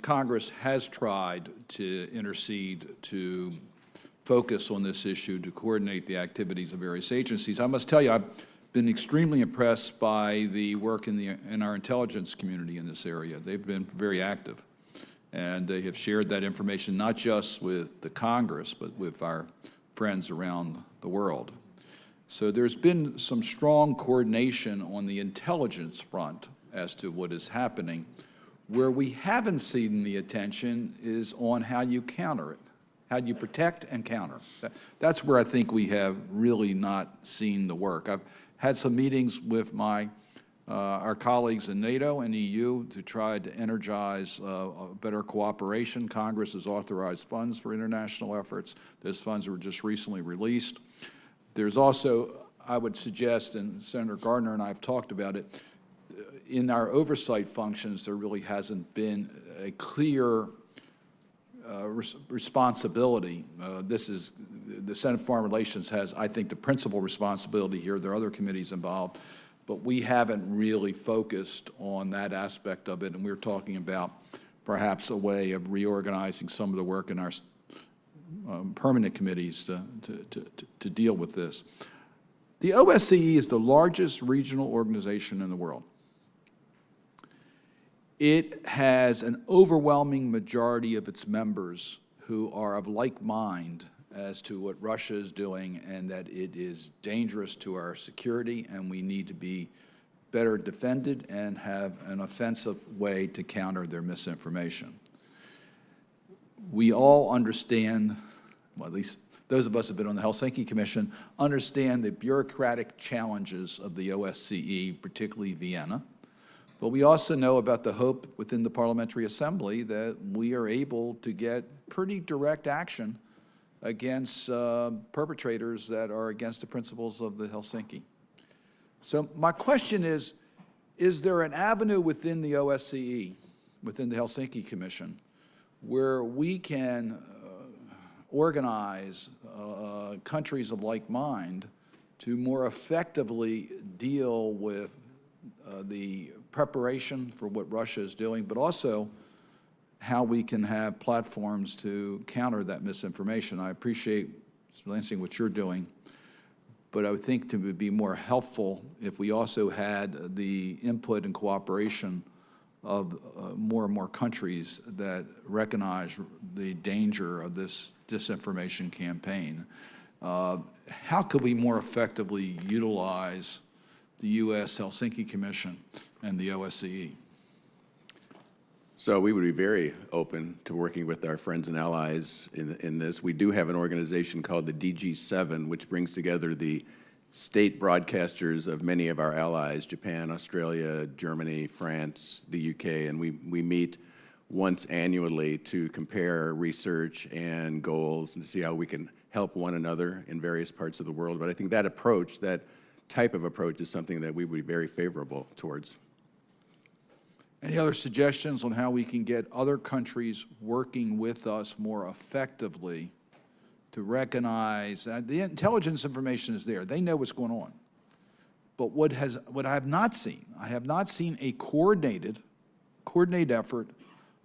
Congress has tried to intercede, to focus on this issue, to coordinate the activities of various agencies. I must tell you, I've been extremely impressed by the work in our intelligence community in this area. They've been very active, and they have shared that information not just with the Congress, but with our friends around the world. So there's been some strong coordination on the intelligence front as to what is happening. Where we haven't seen the attention is on how you counter it, how you protect and counter. That's where I think we have really not seen the work. I've had some meetings with our colleagues in NATO and EU to try to energize better cooperation. Congress has authorized funds for international efforts. Those funds were just recently released. There's also, I would suggest, and Senator Gardner and I have talked about it, in our oversight functions, there really hasn't been a clear responsibility. The Senate Foreign Relations has, I think, the principal responsibility here. There are other committees involved, but we haven't really focused on that aspect of it, and we're talking about perhaps a way of reorganizing some of the work in our permanent committees to deal with this. The OSCE is the largest regional organization in the world. It has an overwhelming majority of its members who are of like mind as to what Russia is doing and that it is dangerous to our security and we need to be better defended and have an offensive way to counter their misinformation. We all understand, well, at least those of us who have been on the Helsinki Commission, understand the bureaucratic challenges of the OSCE, particularly Vienna. But we also know about the hope within the Parliamentary Assembly that we are able to get pretty direct action against perpetrators that are against the principles of the Helsinki. So my question is there an avenue within the OSCE, within the Helsinki Commission, where we can organize countries of like mind to more effectively deal with the preparation for what Russia is doing, but also how we can have platforms to counter that misinformation? I appreciate, Mr. Lansing, what you're doing, but I would think it would be more helpful if we also had the input and cooperation of more and more countries that recognize the danger of this disinformation campaign. How could we more effectively utilize the U.S. Helsinki Commission and the OSCE? So we would be very open to working with our friends and allies in this. We do have an organization called the DG7, which brings together the state broadcasters of many of our allies, Japan, Australia, Germany, France, the UK, and we meet once annually to compare research and goals and to see how we can help one another in various parts of the world. But I think that approach, that type of approach, is something that we would be very favorable towards. Any other suggestions on how we can get other countries working with us more effectively to recognize that the intelligence information is there? They know what's going on. But what I have not seen a coordinated effort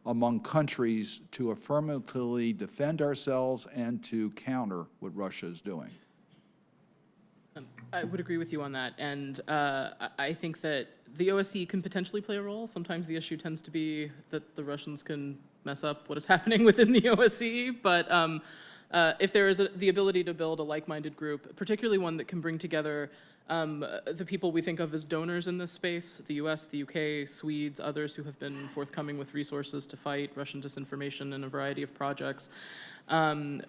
among countries to affirmatively defend ourselves and to counter what Russia is doing. I would agree with you on that, and I think that the OSCE can potentially play a role. Sometimes the issue tends to be that the Russians can mess up what is happening within the OSCE, but if there is the ability to build a like-minded group, particularly one that can bring together the people we think of as donors in this space, the US, the UK, Swedes, others who have been forthcoming with resources to fight Russian disinformation in a variety of projects,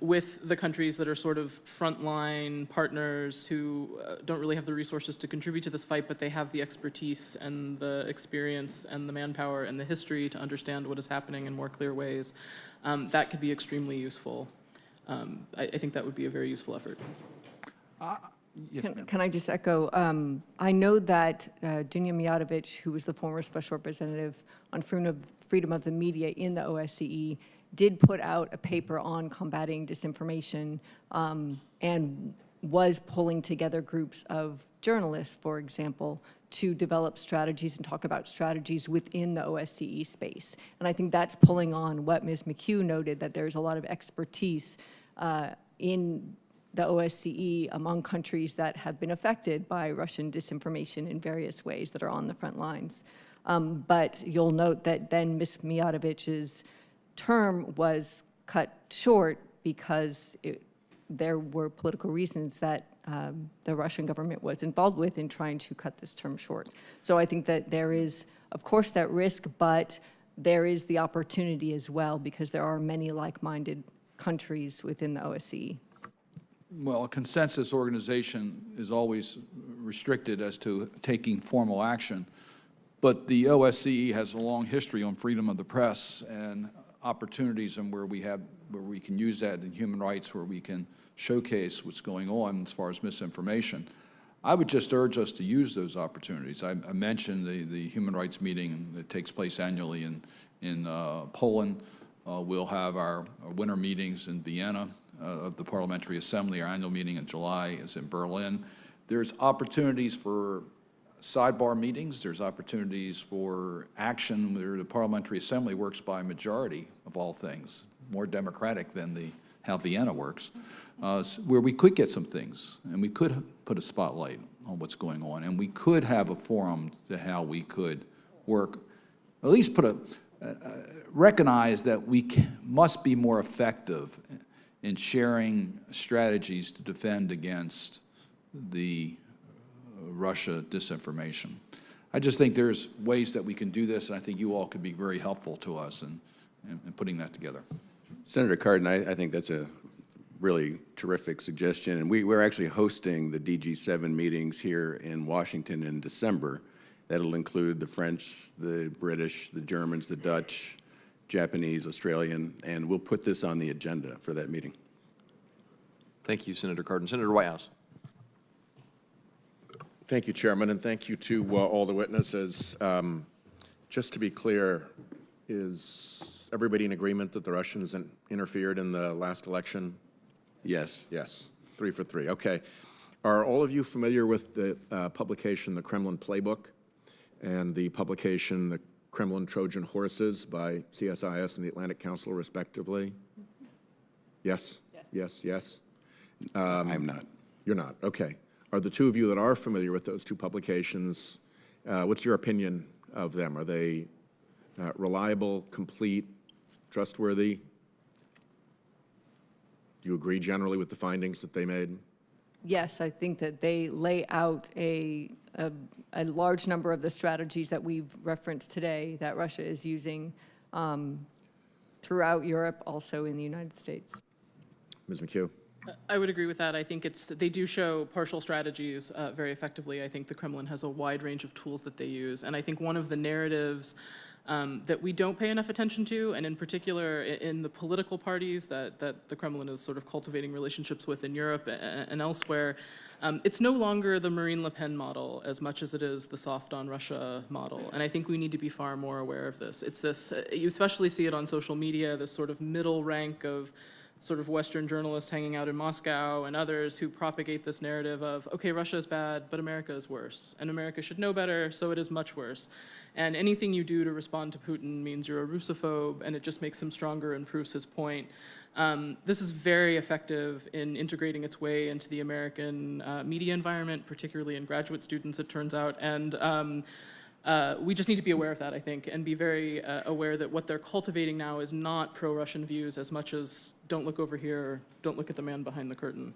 with the countries that are sort of frontline partners who don't really have the resources to contribute to this fight, but they have the expertise and the experience and the manpower and the history to understand what is happening in more clear ways. That could be extremely useful. I think that would be a very useful effort. Yes, ma'am. Can I just echo? I know that Dunya Mijatovic, who was the former special representative on freedom of the media in the OSCE, did put out a paper on combating disinformation and was pulling together groups of journalists, for example, to develop strategies and talk about strategies within the OSCE space. And I think that's pulling on what Ms. McHugh noted, that there's a lot of expertise in the OSCE among countries that have been affected by Russian disinformation in various ways that are on the front lines. But you'll note that then Ms. Mijatovic's term was cut short because there were political reasons that the Russian government was involved with in trying to cut this term short. So I think that there is, of course, that risk, but there is the opportunity as well because there are many like-minded countries within the OSCE. Well, a consensus organization is always restricted as to taking formal action, but the OSCE has a long history on freedom of the press and opportunities and where we can use that in human rights, where we can showcase what's going on as far as misinformation. I would just urge us to use those opportunities. I mentioned the human rights meeting that takes place annually in Poland. We'll have our winter meetings in Vienna of the Parliamentary Assembly. Our annual meeting in July is in Berlin. There's opportunities for sidebar meetings. There's opportunities for action where the Parliamentary Assembly works by majority of all things, more democratic than the how Vienna works, where we could get some things, and we could put a spotlight on what's going on, and we could have a forum to how we could work, at least recognize that we must be more effective in sharing strategies to defend against the Russia disinformation. I just think there's ways that we can do this, and I think you all could be very helpful to us in putting that together. Senator Cardin, I think that's a really terrific suggestion, and we're actually hosting the DG7 meetings here in Washington in December. That'll include the French, the British, the Germans, the Dutch, Japanese, Australian, and we'll put this on the agenda for that meeting. Thank you, Senator Cardin. Senator Whitehouse. Thank you, Chairman, and thank you to all the witnesses. Just to be clear, is everybody in agreement that the Russians interfered in the last election? Yes. Yes, 3 for 3. Okay. Are all of you familiar with the publication, The Kremlin Playbook, and the publication, The Kremlin Trojan Horses by CSIS and the Atlantic Council, respectively? Yes? Yes. I'm not. You're not, okay. Are the two of you that are familiar with those two publications, what's your opinion of them? Are they reliable, complete, trustworthy? Do you agree generally with the findings that they made? Yes, I think that they lay out a large number of the strategies that we've referenced today that Russia is using throughout Europe, also in the United States. Ms. McHugh? I would agree with that. I think they do show partial strategies very effectively. I think the Kremlin has a wide range of tools that they use. And I think one of the narratives that we don't pay enough attention to, and in particular in the political parties that the Kremlin is sort of cultivating relationships with in Europe and elsewhere, it's no longer the Marine Le Pen model as much as it is the soft on Russia model. And I think we need to be far more aware of this. It's this, you especially see it on social media, this sort of middle rank of sort of Western journalists hanging out in Moscow and others who propagate this narrative of, okay, Russia is bad, but America is worse. And America should know better, so it is much worse. And anything you do to respond to Putin means you're a Russophobe, and it just makes him stronger and proves his point. This is very effective in integrating its way into the American media environment, particularly in graduate students, it turns out. And we just need to be aware of that, I think, and be very aware that what they're cultivating now is not pro-Russian views as much as don't look over here, don't look at the man behind the curtain.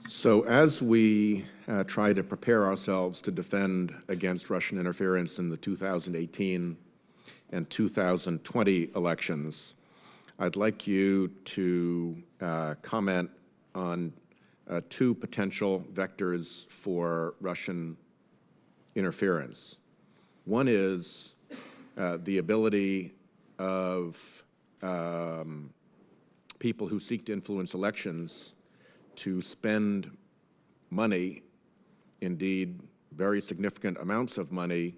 So as we try to prepare ourselves to defend against Russian interference in the 2018 and 2020 elections, I'd like you to comment on two potential vectors for Russian interference. One is the ability of people who seek to influence elections to spend money, indeed very significant amounts of money,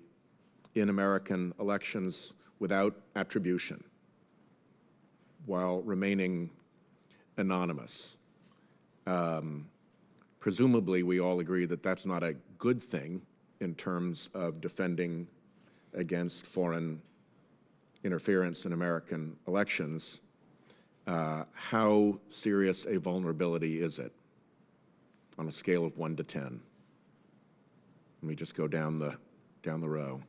in American elections without attribution, while remaining anonymous. Presumably, we all agree that that's not a good thing in terms of defending against foreign interference in American elections. How serious a vulnerability is it on a scale of 1 to 10? Let me just go down the row.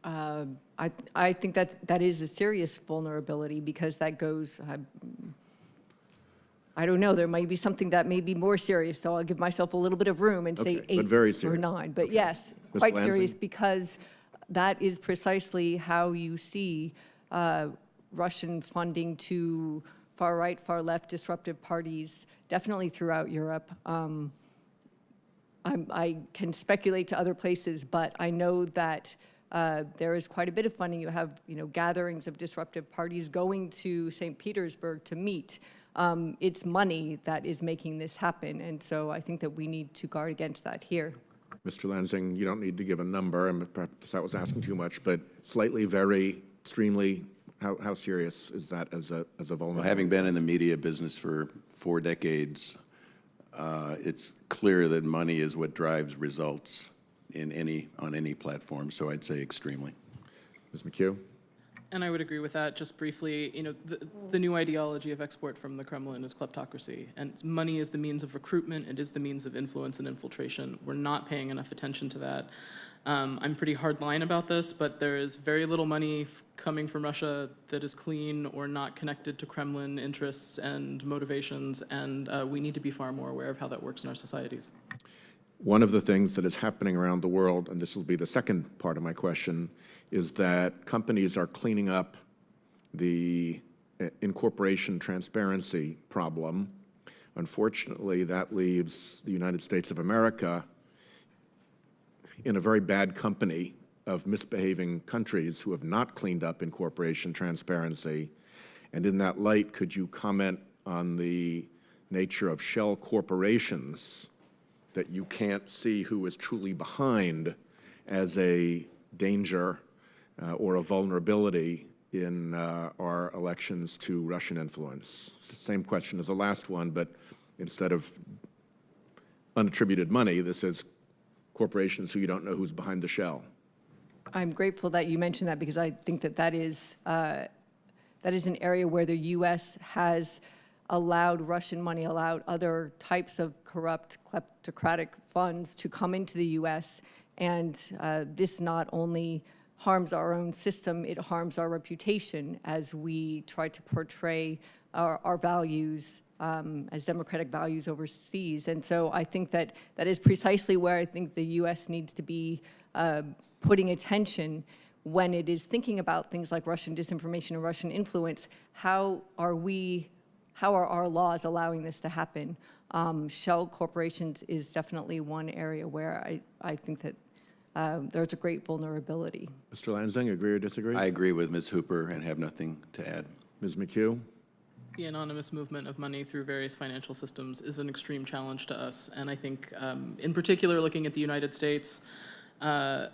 I think that is a serious vulnerability, because that goes, I don't know, there might be something that may be more serious, so I'll give myself a little bit of room and say Okay, but 8 very or serious. 9. But Okay. yes, Ms. quite Lansing? serious, because that is precisely how you see Russian funding to far right, far left disruptive parties, definitely throughout Europe. I can speculate to other places, but I know that there is quite a bit of funding. You have, gatherings of disruptive parties going to St. Petersburg to meet. It's money that is making this happen, and so I think that we need to guard against that here. Mr. Lansing, you don't need to give a number, and perhaps that was asking too much, but slightly, very, extremely, how serious is that as a vulnerability? Well, having been in the media business for 4 decades, it's clear that money is what drives results on any platform, so I'd say extremely. Ms. McHugh? And I would agree with that. Just briefly, you know, the new ideology of export from the Kremlin is kleptocracy, and money is the means of recruitment. It is the means of influence and infiltration. We're not paying enough attention to that. I'm pretty hardline about this, but there is very little money coming from Russia that is clean or not connected to Kremlin interests and motivations, and we need to be far more aware of how that works in our societies. One of the things that is happening around the world, and this will be the second part of my question, is that companies are cleaning up the incorporation transparency problem. Unfortunately, that leaves the United States of America in a very bad company of misbehaving countries who have not cleaned up incorporation transparency. And in that light, could you comment on the nature of shell corporations that you can't see who is truly behind as a danger or a vulnerability in our elections to Russian influence? It's the same question as the last one, but instead of unattributed money, this is corporations who you don't know who's behind the shell. I'm grateful that you mentioned that, because I think that is an area where the U.S. has allowed Russian money, allowed other types of corrupt, kleptocratic funds to come into the U.S., and this not only harms our own system, it harms our reputation as we try to portray our values as democratic values overseas. And so I think that is precisely where I think the U.S. needs to be putting attention when it is thinking about things like Russian disinformation and Russian influence. How are our laws allowing this to happen? Shell corporations is definitely one area where I think that there's a great vulnerability. Mr. Lansing, agree or disagree? I agree with Ms. Hooper and have nothing to add. Ms. McHugh? The anonymous movement of money through various financial systems is an extreme challenge to us. And I think, in particular, looking at the United States, the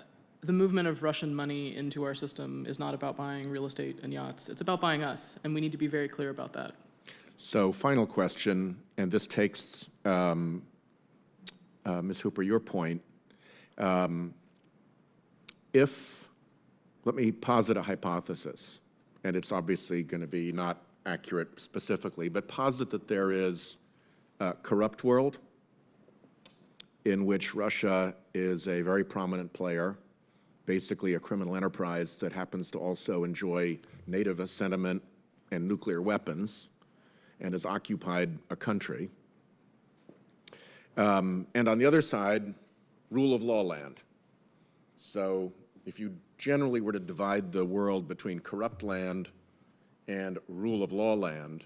movement of Russian money into our system is not about buying real estate and yachts. It's about buying us, and we need to be very clear about that. So, final question, and this takes, Ms. Hooper, your point. Let me posit a hypothesis, and it's obviously going to be not accurate specifically, but posit that there is a corrupt world in which Russia is a very prominent player, basically a criminal enterprise that happens to also enjoy nativist sentiment and nuclear weapons, and has occupied a country. And on the other side, rule of law land. So if you generally were to divide the world between corrupt land and rule of law land,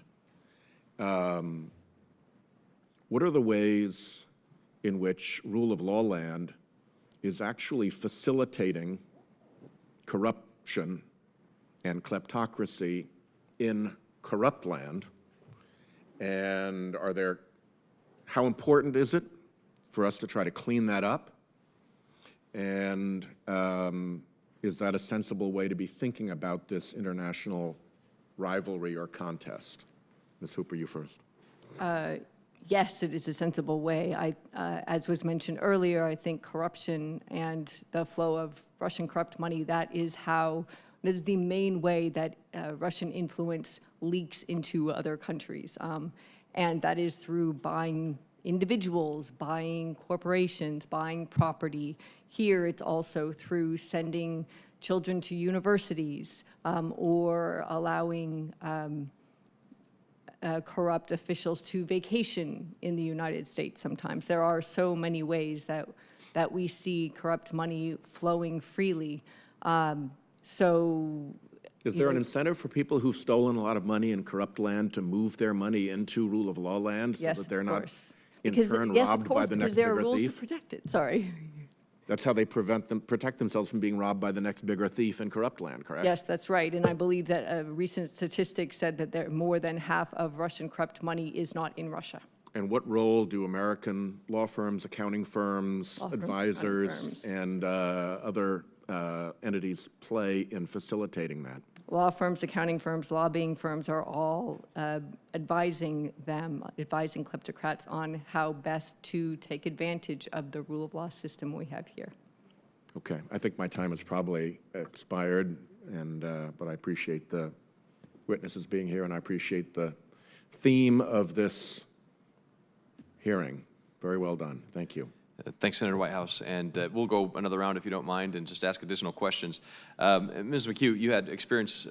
what are the ways in which rule of law land is actually facilitating corruption and kleptocracy in corrupt land? And how important is it for us to try to clean that up? And is that a sensible way to be thinking about this international rivalry or contest? Ms. Hooper, you first. Yes, it is a sensible way. As was mentioned earlier, I think corruption and the flow of Russian corrupt money, that is the main way that Russian influence leaks into other countries. And that is through buying individuals, buying corporations, buying property. Here, it's also through sending children to universities or allowing corrupt officials to vacation in the United States sometimes. There are so many ways that we see corrupt money flowing freely. Is there an incentive for people who've stolen a lot of money in corrupt land to move their money into rule of law land so that they're not in turn robbed by the next bigger thief? Yes, of course, because there are rules to protect it. Sorry. That's how they protect themselves from being robbed by the next bigger thief in corrupt land, correct? Yes, that's right. And I believe that a recent statistic said that more than half of Russian corrupt money is not in Russia. And what role do American law firms, accounting firms, advisors, and other entities play in facilitating that? Law firms, accounting firms, lobbying firms are all advising kleptocrats on how best to take advantage of the rule of law system we have here. Okay, I think my time has probably expired, and, but I appreciate the witnesses being here, and I appreciate the theme of this hearing. Very well done. Thank you. Thanks, Senator Whitehouse. And we'll go another round if you don't mind and just ask additional questions. Ms. McHugh, you had experience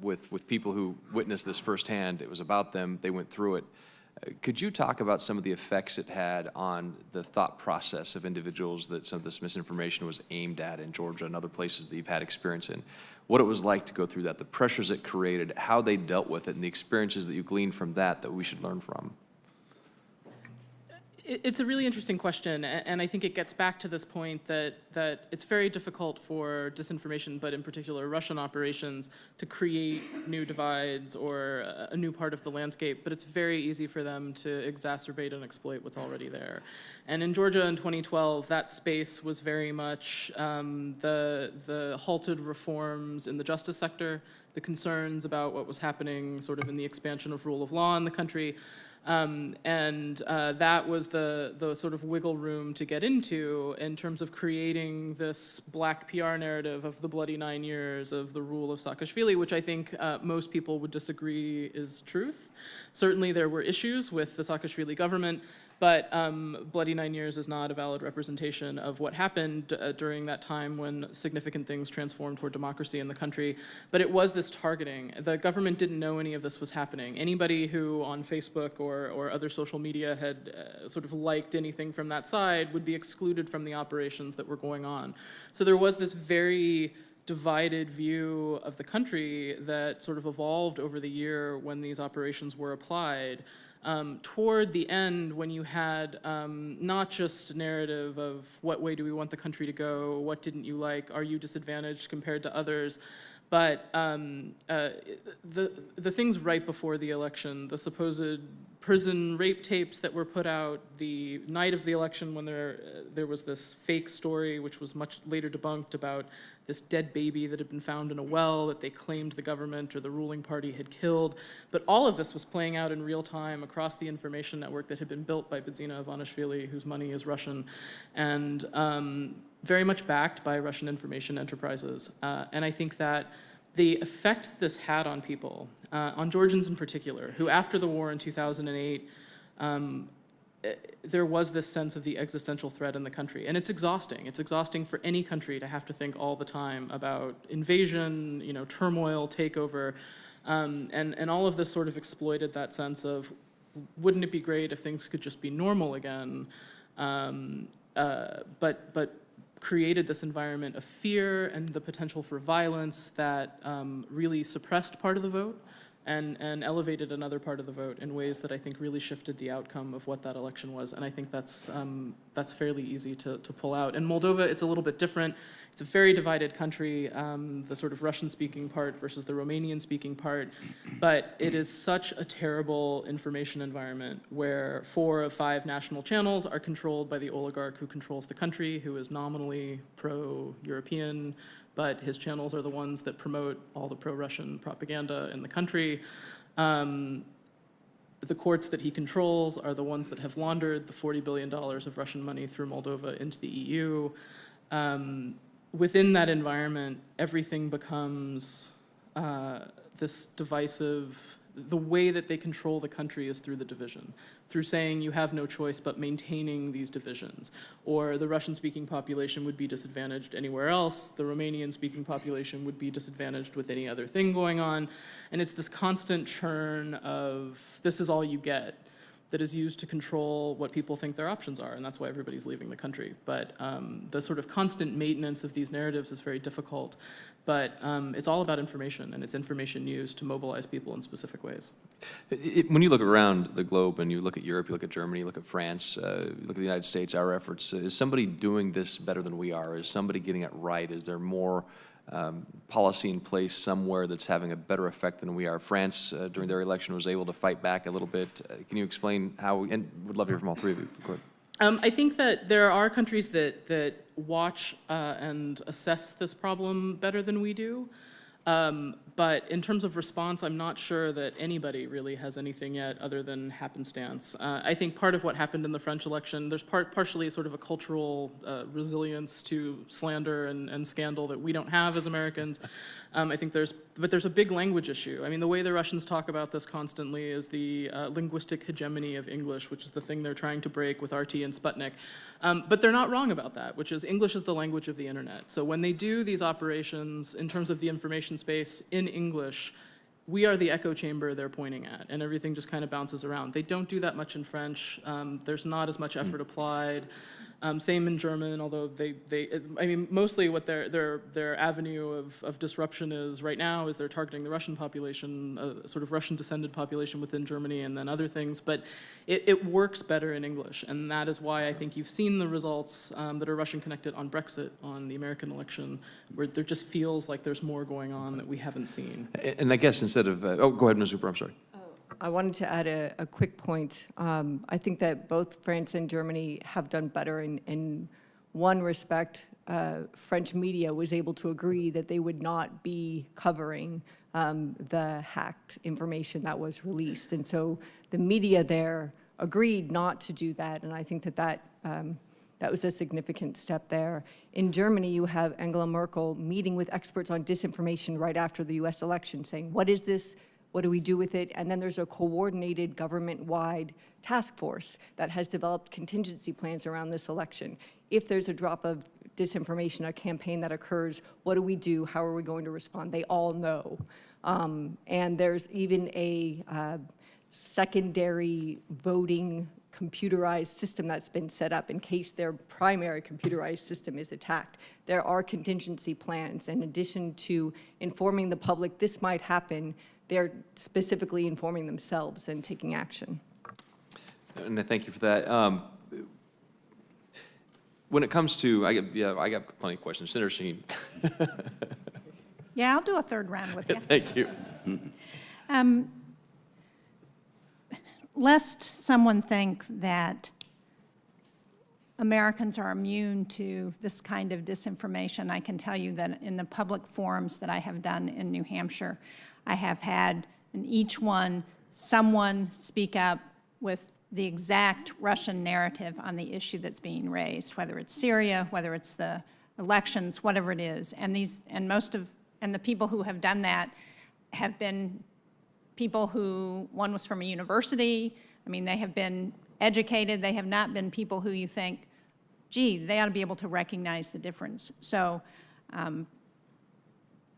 with people who witnessed this firsthand. It was about them. They went through it. Could you talk about some of the effects it had on the thought process of individuals that some of this misinformation was aimed at in Georgia and other places that you've had experience in? What it was like to go through that, the pressures it created, how they dealt with it, and the experiences that you gleaned from that we should learn from? It's a really interesting question, and I think it gets back to this point that it's very difficult for disinformation, but in particular Russian operations, to create new divides or a new part of the landscape, but it's very easy for them to exacerbate and exploit what's already there. And in Georgia in 2012, that space was very much the halted reforms in the justice sector, the concerns about what was happening sort of in the expansion of rule of law in the country. That was the sort of wiggle room to get into in terms of creating this black PR narrative of the bloody 9 years of the rule of Saakashvili, which I think most people would disagree is truth. Certainly there were issues with the Saakashvili government, but bloody 9 years is not a valid representation of what happened during that time when significant things transformed toward democracy in the country. But it was this targeting. The government didn't know any of this was happening. Anybody who on Facebook or other social media had sort of liked anything from that side would be excluded from the operations that were going on. So there was this very divided view of the country that sort of evolved over the year when these operations were applied. Toward the end, when you had not just a narrative of what way do we want the country to go, what didn't you like, are you disadvantaged compared to others, but the things right before the election, the supposed prison rape tapes that were put out the night of the election when there was this fake story, which was much later debunked, about this dead baby that had been found in a well that they claimed the government or the ruling party had killed. But all of this was playing out in real time across the information network that had been built by Bidzina Ivanishvili, whose money is Russian, and very much backed by Russian information enterprises. And I think that the effect this had on people, on Georgians in particular, who after the war in 2008, there was this sense of the existential threat in the country. And it's exhausting. It's exhausting for any country to have to think all the time about invasion, turmoil, takeover. And all of this sort of exploited that sense of, wouldn't it be great if things could just be normal again? But created this environment of fear and the potential for violence that really suppressed part of the vote and elevated another part of the vote in ways that I think really shifted the outcome of what that election was. And I think that's fairly easy to pull out. In Moldova, it's a little bit different. It's a very divided country, the sort of Russian-speaking part versus the Romanian-speaking part. But it is such a terrible information environment where 4 of 5 national channels are controlled by the oligarch who controls the country, who is nominally pro-European, but his channels are the ones that promote all the pro-Russian propaganda in the country. The courts that he controls are the ones that have laundered the $40 billion of Russian money through Moldova into the EU. Within that environment, everything becomes this divisive. The way that they control the country is through the division, through saying you have no choice but maintaining these divisions. Or the Russian-speaking population would be disadvantaged anywhere else, the Romanian-speaking population would be disadvantaged with any other thing going on. And it's this constant churn of, this is all you get, that is used to control what people think their options are, and that's why everybody's leaving the country. But the sort of constant maintenance of these narratives is very difficult, but it's all about information, and it's information used to mobilize people in specific ways. When you look around the globe and you look at Europe, you look at Germany, you look at France, you look at the United States, our efforts, is somebody doing this better than we are? Is somebody getting it right? Is there more policy in place somewhere that's having a better effect than we are? France, during their election, was able to fight back a little bit. Can you explain how, and would love to hear from all three of you. Go ahead. I think that there are countries that watch and assess this problem better than we do. But in terms of response, I'm not sure that anybody really has anything yet other than happenstance. I think part of what happened in the French election, there's partially sort of a cultural resilience to slander and scandal that we don't have as Americans. I think there's a big language issue. I mean, the way the Russians talk about this constantly is the linguistic hegemony of English, which is the thing they're trying to break with RT and Sputnik. But they're not wrong about that, which is English is the language of the internet. So when they do these operations in terms of the information space in English, we are the echo chamber they're pointing at, and everything just kind of bounces around. They don't do that much in French. There's not as much effort applied. Same in German, although I mean, mostly what their avenue of disruption is right now is they're targeting the Russian population, sort of Russian-descended population within Germany, and then other things. But it works better in English, and that is why I think you've seen the results that are Russian-connected on Brexit, on the American election, where there just feels like there's more going on that we haven't seen. And I guess instead of, oh, go ahead, Ms. Hooper, I'm sorry. I wanted to add a quick point. I think that both France and Germany have done better in one respect. French media was able to agree that they would not be covering the hacked information that was released. And so the media there agreed not to do that, and I think that was a significant step there. In Germany, you have Angela Merkel meeting with experts on disinformation right after the US election, saying, what is this? What do we do with it? And then there's a coordinated government-wide task force that has developed contingency plans around this election. If there's a drop of disinformation, a campaign that occurs, what do we do? How are we going to respond? They all know. And there's even a secondary voting computerized system that's been set up in case their primary computerized system is attacked. There are contingency plans. In addition to informing the public this might happen, they're specifically informing themselves and taking action. And I thank you for that. When it comes to, I got plenty of questions. Senator Sheen. Yeah, I'll do a third round with you. Thank you. Lest someone think that Americans are immune to this kind of disinformation, I can tell you that in the public forums that I have done in New Hampshire, I have had in each one someone speak up with the exact Russian narrative on the issue that's being raised, whether it's Syria, whether it's the elections, whatever it is. And the people who have done that have been people who, one was from a university. I mean, they have been educated. They have not been people who you think, gee, they ought to be able to recognize the difference. So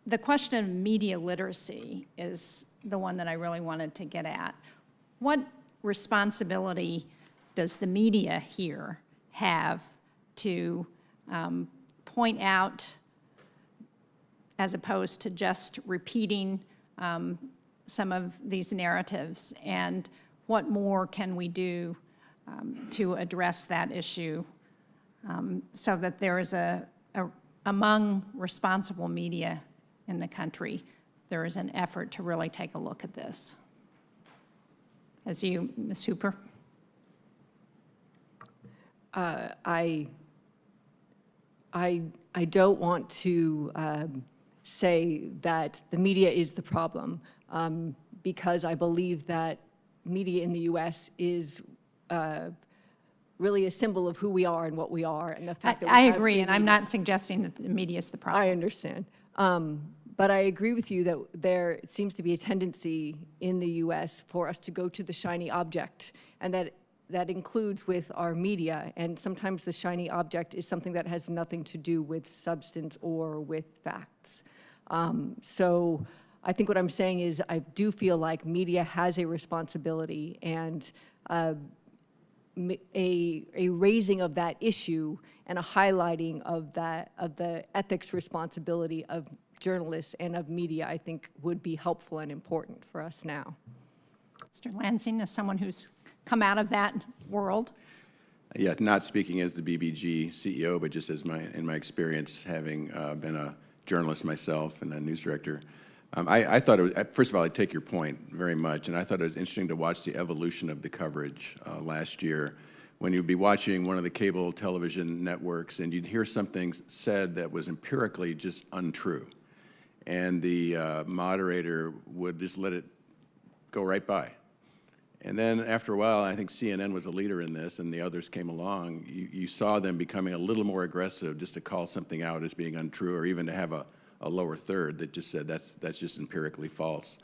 the question of media literacy is the one that I really wanted to get at. What responsibility does the media here have to point out, as opposed to just repeating some of these narratives, and what more can we do to address that issue so that there is among responsible media in the country, there is an effort to really take a look at this? As you, Ms. Hooper? I don't want to say that the media is the problem, because I believe that media in the U.S. is really a symbol of who we are and what we are, and the fact that I agree, and I'm not suggesting that the media is the problem. I understand. But I agree with you that there seems to be a tendency in the U.S. for us to go to the shiny object, and that includes with our media, and sometimes the shiny object is something that has nothing to do with substance or with facts. So I think what I'm saying is I do feel like media has a responsibility, and a raising of that issue and a highlighting of the ethics responsibility of journalists and of media, I think, would be helpful and important for us now. Mr. Lansing, as someone who's come out of that world. Yeah, not speaking as the BBG CEO, but just as in my experience, having been a journalist myself and a news director, I thought, first of all, I take your point very much, and I thought it was interesting to watch the evolution of the coverage last year, when you'd be watching one of the cable television networks and you'd hear something said that was empirically just untrue. and the moderator would just let it go right by. And then after a while, I think CNN was a leader in this, and the others came along. You saw them becoming a little more aggressive just to call something out as being untrue, or even to have a lower third that just said that's just empirically false.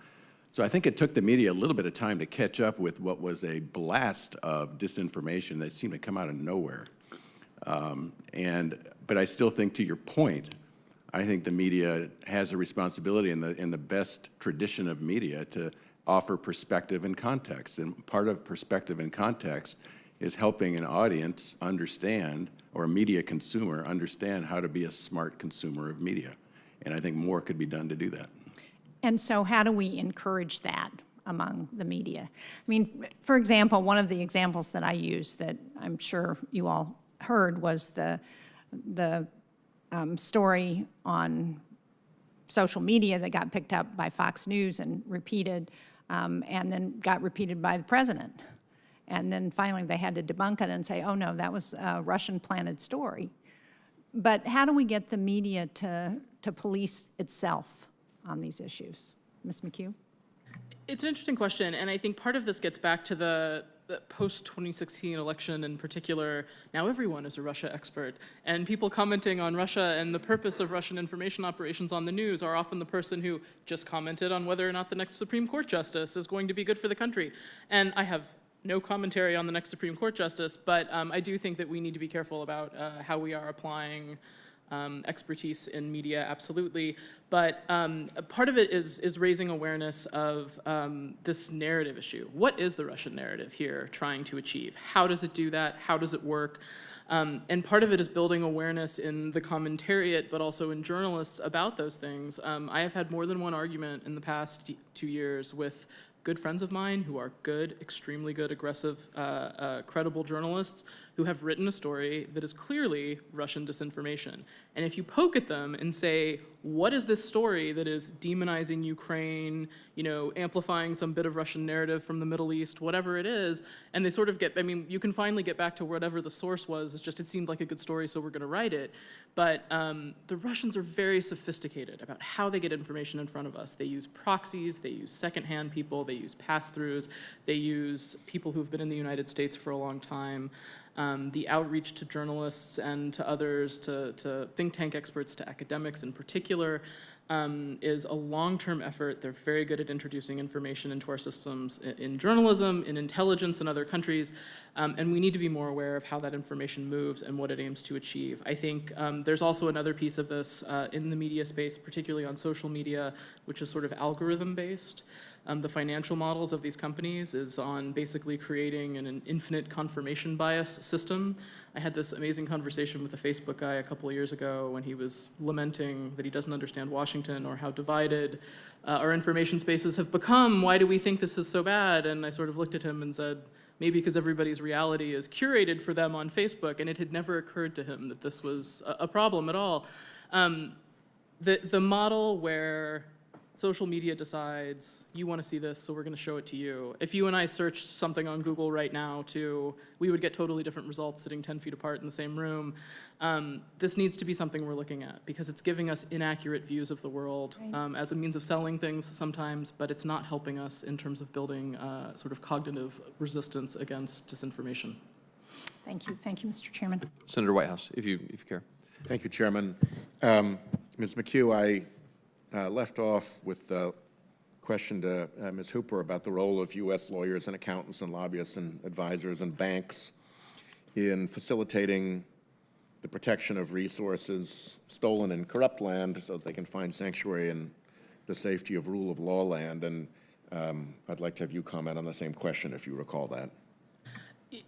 So I think it took the media a little bit of time to catch up with what was a blast of disinformation that seemed to come out of nowhere. But I still think, to your point, I think the media has a responsibility in the best tradition of media to offer perspective and context. And part of perspective and context is helping an audience understand, or a media consumer understand, how to be a smart consumer of media. And I think more could be done to do that. And so how do we encourage that among the media? I mean, for example, one of the examples that I use that I'm sure you all heard was the story on social media that got picked up by Fox News and repeated, and then got repeated by the president. And then finally they had to debunk it and say, oh no, that was a Russian-planted story. But how do we get the media to police itself on these issues? Ms. McHugh? It's an interesting question, and I think part of this gets back to the post-2016 election in particular. Now everyone is a Russia expert, and people commenting on Russia and the purpose of Russian information operations on the news are often the person who just commented on whether or not the next Supreme Court justice is going to be good for the country. And I have no commentary on the next Supreme Court justice, but I do think that we need to be careful about how we are applying expertise in media, absolutely. But part of it is raising awareness of this narrative issue. What is the Russian narrative here trying to achieve? How does it do that? How does it work? And part of it is building awareness in the commentariat, but also in journalists about those things. I have had more than one argument in the past 2 years with good friends of mine who are good, extremely good, aggressive, credible journalists who have written a story that is clearly Russian disinformation. And if you poke at them and say, what is this story that is demonizing Ukraine, amplifying some bit of Russian narrative from the Middle East, whatever it is, and they sort of get, you can finally get back to whatever the source was. It's just, it seemed like a good story, so we're gonna write it. But the Russians are very sophisticated about how they get information in front of us. They use proxies, they use secondhand people, they use pass-throughs, they use people who've been in the United States for a long time. The outreach to journalists and to others, to think tank experts, to academics in particular, is a long-term effort. They're very good at introducing information into our systems in journalism, in intelligence in other countries, and we need to be more aware of how that information moves and what it aims to achieve. I think there's also another piece of this in the media space, particularly on social media, which is sort of algorithm-based. The financial models of these companies is on basically creating an infinite confirmation bias system. I had this amazing conversation with a Facebook guy a couple of years ago when he was lamenting that he doesn't understand Washington or how divided our information spaces have become. Why do we think this is so bad? And I sort of looked at him and said, maybe because everybody's reality is curated for them on Facebook, and it had never occurred to him that this was a problem at all. The model where social media decides, you want to see this, so we're going to show it to you. If you and I searched something on Google right now, we would get totally different results sitting 10 feet apart in the same room. This needs to be something we're looking at, because it's giving us inaccurate views of the world as a means of selling things sometimes, but it's not helping us in terms of building sort of cognitive resistance against disinformation. Thank you, Mr. Chairman. Senator Whitehouse, if you care. Thank you, Chairman. Ms. McHugh, I left off with a question to Ms. Hooper about the role of U.S. lawyers and accountants and lobbyists and advisors and banks in facilitating the protection of resources stolen in corrupt land so that they can find sanctuary in the safety of rule of law land. And I'd like to have you comment on the same question, if you recall that.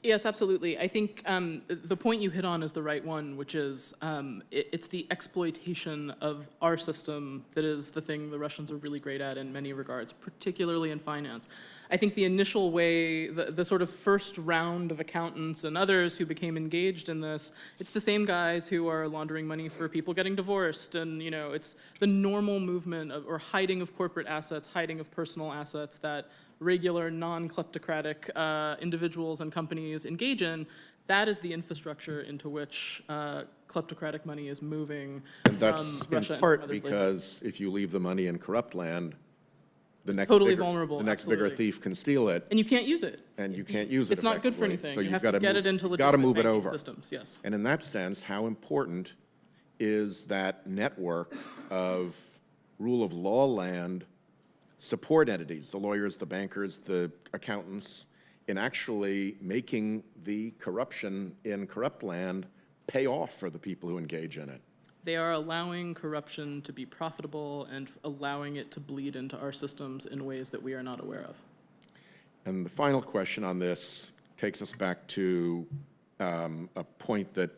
Yes, absolutely. I think the point you hit on is the right one, which is it's the exploitation of our system that is the thing the Russians are really great at in many regards, particularly in finance. I think the initial way, the sort of first round of accountants and others who became engaged in this, it's the same guys who are laundering money for people getting divorced, and it's the normal movement of, or hiding of corporate assets, hiding of personal assets that regular non-kleptocratic individuals and companies engage in. That is the infrastructure into which kleptocratic money is moving And from that's in Russia and part from other places. because if you leave the money in corrupt land, the next totally bigger, vulnerable, the next bigger absolutely. thief can steal it, And you can't use it. and you can't use it It's not good for effectively. anything. So You you've have gotta to get move- it into you've gotta legitimate move it banking over. systems, yes. And in that sense, how important is that network of rule of law land support entities, the lawyers, the bankers, the accountants, in actually making the corruption in corrupt land pay off for the people who engage in it? They are allowing corruption to be profitable and allowing it to bleed into our systems in ways that we are not aware of. And the final question on this takes us back to a point that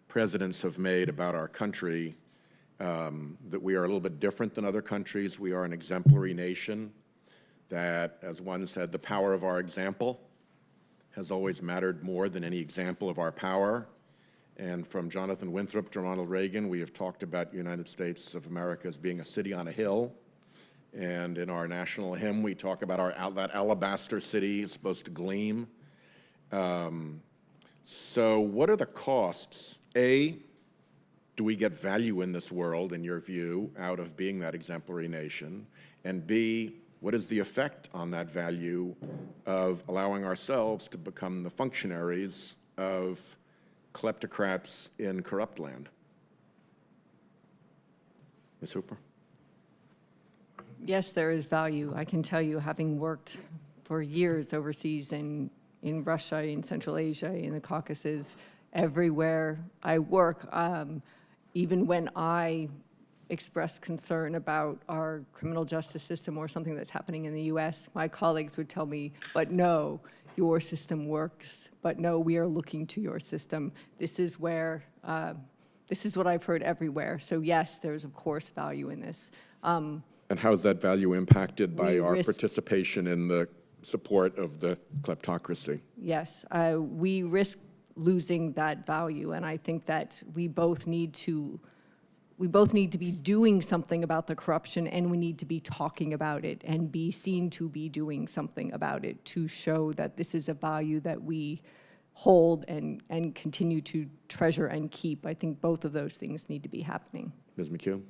presidents have made about our country, that we are a little bit different than other countries. We are an exemplary nation, that, as one said, the power of our example has always mattered more than any example of our power. And from Jonathan Winthrop to Ronald Reagan, we have talked about the United States of America as being a city on a hill. And in our national hymn, we talk about that alabaster city is supposed to gleam. So what are the costs? A, do we get value in this world, in your view, out of being that exemplary nation? And B, what is the effect on that value of allowing ourselves to become the functionaries of kleptocrats in corrupt land? Ms. Hooper? Yes, there is value. I can tell you, having worked for years overseas in Russia, in Central Asia, in the Caucasus, everywhere I work, even when I express concern about our criminal justice system or something that's happening in the U.S., my colleagues would tell me, but no, your system works, but no, we are looking to your system. This is where, this is what I've heard everywhere. So yes, there's of course value in this. And how is that value impacted by We our risk- participation in the support of the kleptocracy? Yes, we risk losing that value, and I think that we both need to be doing something about the corruption, and we need to be talking about it and be seen to be doing something about it to show that this is a value that we hold and continue to treasure and keep. I think both of those things need to be happening. Ms. McHugh?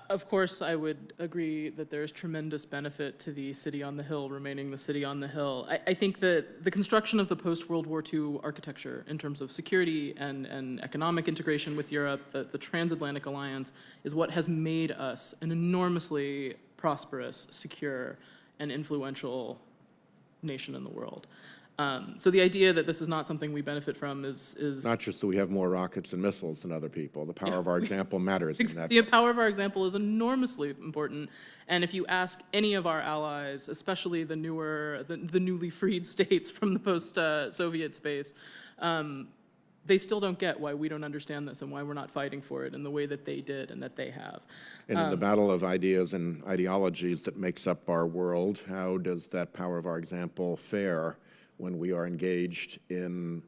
Of course, I would agree that there's tremendous benefit to the city on the hill remaining the city on the hill. I think that the construction of the post-World War II architecture in terms of security and economic integration with Europe, the transatlantic alliance, is what has made us an enormously prosperous, secure, and influential nation in the world. So the idea that this is not something we benefit from is Not just that we have more rockets and missiles than other people. The power of our example matters in that. the power of our example is enormously important. And if you ask any of our allies, especially the newly freed states from the post-Soviet space, they still don't get why we don't understand this and why we're not fighting for it in the way that they did and that they have. And in the battle of ideas and ideologies that makes up our world, how does that power of our example fare when we are engaged in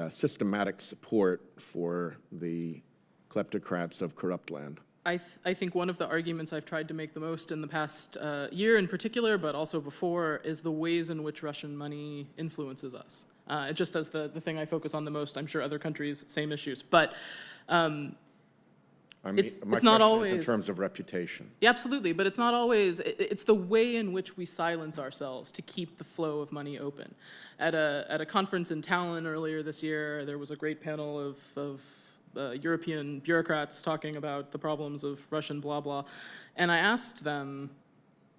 systematic support for the kleptocrats of corrupt land? I think one of the arguments I've tried to make the most in the past year in particular, but also before, is the ways in which Russian money influences us. Just as the thing I focus on the most, I'm sure other countries, same issues. But I mean, It's my not question is always- in terms of reputation. yeah, absolutely, but it's not always, it's the way in which we silence ourselves to keep the flow of money open. At a conference in Tallinn earlier this year, there was a great panel of European bureaucrats talking about the problems of Russian blah blah, and I asked them,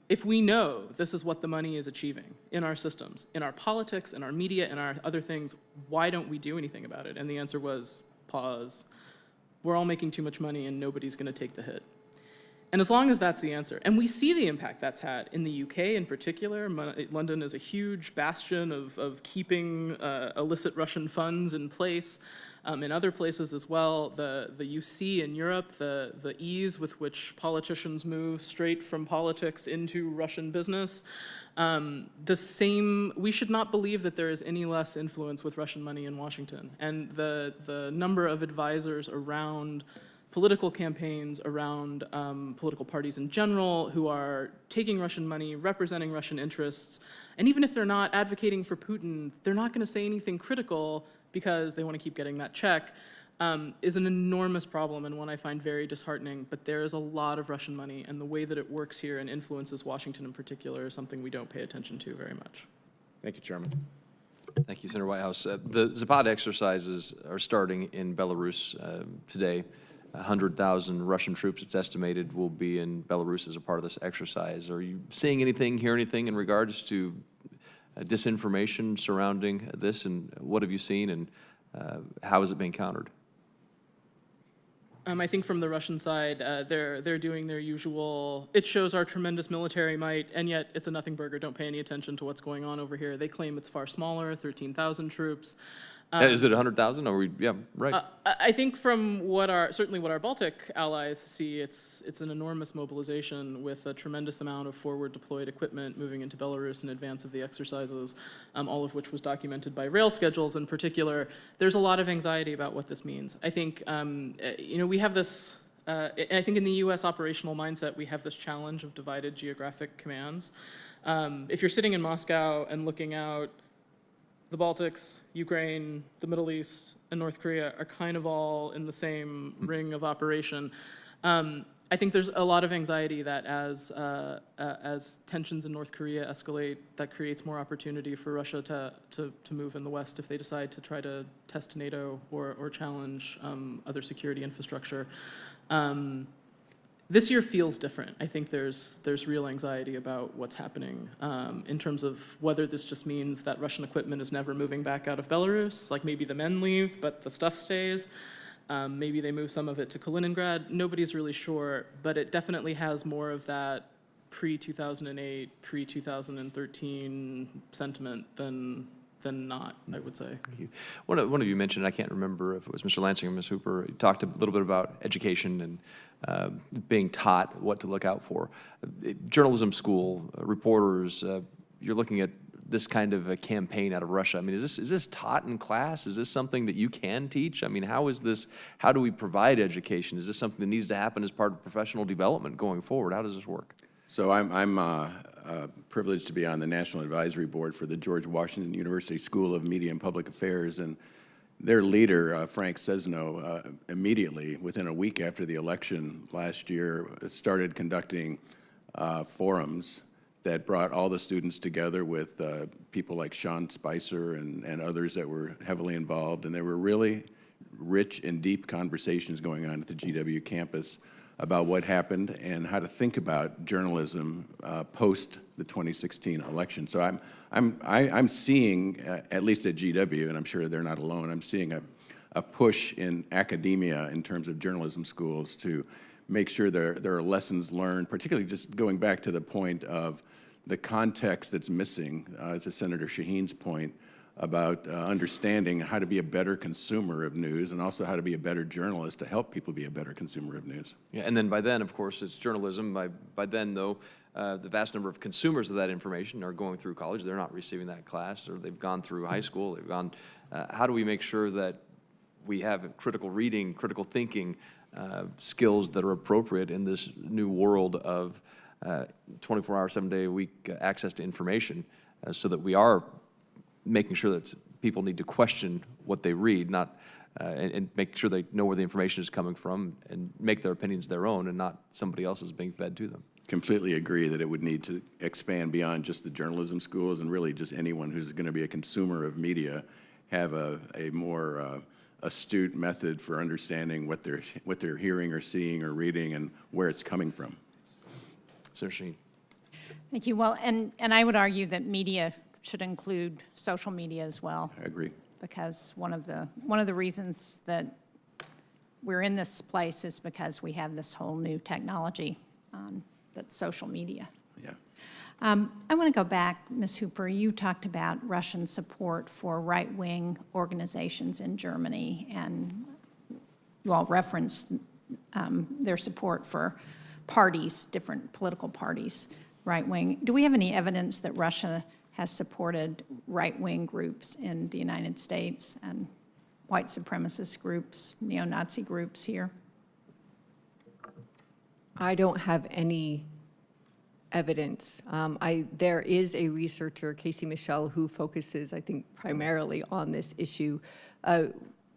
if we know this is what the money is achieving in our systems, in our politics, in our media, in our other things, why don't we do anything about it? And the answer was, pause. We're all making too much money and nobody's going to take the hit. And as long as that's the answer, and we see the impact that's had in the UK in particular, London is a huge bastion of keeping illicit Russian funds in place. In other places as well, you see in Europe the ease with which politicians move straight from politics into Russian business. We should not believe that there is any less influence with Russian money in Washington. And the number of advisors around political campaigns, around political parties in general, who are taking Russian money, representing Russian interests, and even if they're not advocating for Putin, they're not going to say anything critical because they want to keep getting that check, is an enormous problem and one I find very disheartening. But there is a lot of Russian money, and the way that it works here and influences Washington in particular is something we don't pay attention to very much. Thank you, Chairman. Thank you, Senator Whitehouse. The Zapad exercises are starting in Belarus today. 100,000 Russian troops, it's estimated, will be in Belarus as a part of this exercise. Are you seeing anything, hear anything in regards to disinformation surrounding this, and what have you seen, and how is it being countered? I think from the Russian side, they're doing their usual, it shows our tremendous military might, and yet it's a nothing burger. Don't pay any attention to what's going on over here. They claim it's far smaller, 13,000 troops. Is it 100,000? Or yeah, right. I think from certainly what our Baltic allies see, it's an enormous mobilization with a tremendous amount of forward deployed equipment moving into Belarus in advance of the exercises, all of which was documented by rail schedules in particular. There's a lot of anxiety about what this means. I think, we have this, I think in the US operational mindset, we have this challenge of divided geographic commands. If you're sitting in Moscow and looking out, the Baltics, Ukraine, the Middle East, and North Korea are kind of all in the same ring of operation. I think there's a lot of anxiety that as tensions in North Korea escalate, that creates more opportunity for Russia to move in the West if they decide to try to test NATO or challenge other security infrastructure. This year feels different. I think there's real anxiety about what's happening in terms of whether this just means that Russian equipment is never moving back out of Belarus, like maybe the men leave, but the stuff stays. Maybe they move some of it to Kaliningrad. Nobody's really sure, but it definitely has more of that pre-2008, pre-2013 sentiment than not, I would say. Thank you. One of you mentioned, I can't remember if it was Mr. Lansing or Ms. Hooper, you talked a little bit about education and being taught what to look out for. Journalism school, reporters, you're looking at this kind of a campaign out of Russia. I mean, is this taught in class? Is this something that you can teach? I mean, how do we provide education? Is this something that needs to happen as part of professional development going forward? How does this work? So I'm privileged to be on the National Advisory Board for the George Washington University School of Media and Public Affairs, and their leader, Frank Sesno, immediately, within a week after the election last year, started conducting forums that brought all the students together with people like Sean Spicer and others that were heavily involved, and there were really rich and deep conversations going on at the GW campus about what happened and how to think about journalism post the 2016 election. So I'm seeing, at least at GW, and I'm sure they're not alone, I'm seeing a push in academia in terms of journalism schools to make sure there are lessons learned, particularly just going back to the point of the context that's missing, to Senator Shaheen's point, about understanding how to be a better consumer of news and also how to be a better journalist to help people be a better consumer of news. Yeah, and then by then, of course, it's journalism. By then, though, the vast number of consumers of that information are going through college. They're not receiving that class, or they've gone through high school. They've gone. How do we make sure that we have critical reading, critical thinking skills that are appropriate in this new world of 24-hour, 7-day-a-week access to information, so that we are making sure that people need to question what they read, not and make sure they know where the information is coming from and make their opinions their own and not somebody else's being fed to them. Completely agree that it would need to expand beyond just the journalism schools, and really just anyone who's going to be a consumer of media have a more astute method for understanding what they're hearing or seeing or reading and where it's coming from. Senator Shaheen. Thank you. Well, and I would argue that media should include social media as well. I agree. Because one of the reasons that we're in this place is because we have this whole new technology, that's social media. Yeah. I want to go back, Ms. Hooper. You talked about Russian support for right-wing organizations in Germany, and you all referenced their support for parties, different political parties, right-wing. Do we have any evidence that Russia has supported right-wing groups in the United States and white supremacist groups, neo-Nazi groups here? I don't have any evidence. There is a researcher, Casey Michelle, who focuses, I think, primarily on this issue.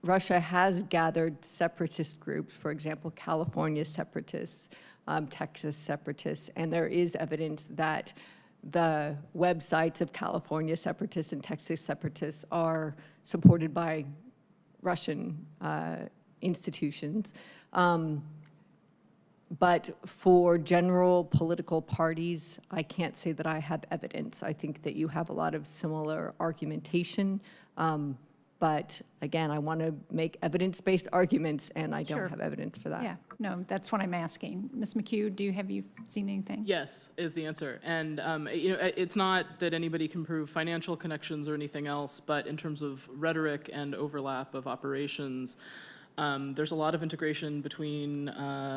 Russia has gathered separatist groups, for example, California separatists, Texas separatists, and there is evidence that the websites of California separatists and Texas separatists are supported by Russian institutions. But for general political parties, I can't say that I have evidence. I think that you have a lot of similar argumentation. But again, I want to make evidence-based arguments, and I Sure. don't have evidence for that. Yeah, no, that's what I'm asking. Ms. McHugh, have you seen anything? Yes, is the answer. And, it's not that anybody can prove financial connections or anything else, but in terms of rhetoric and overlap of operations, there's a lot of integration between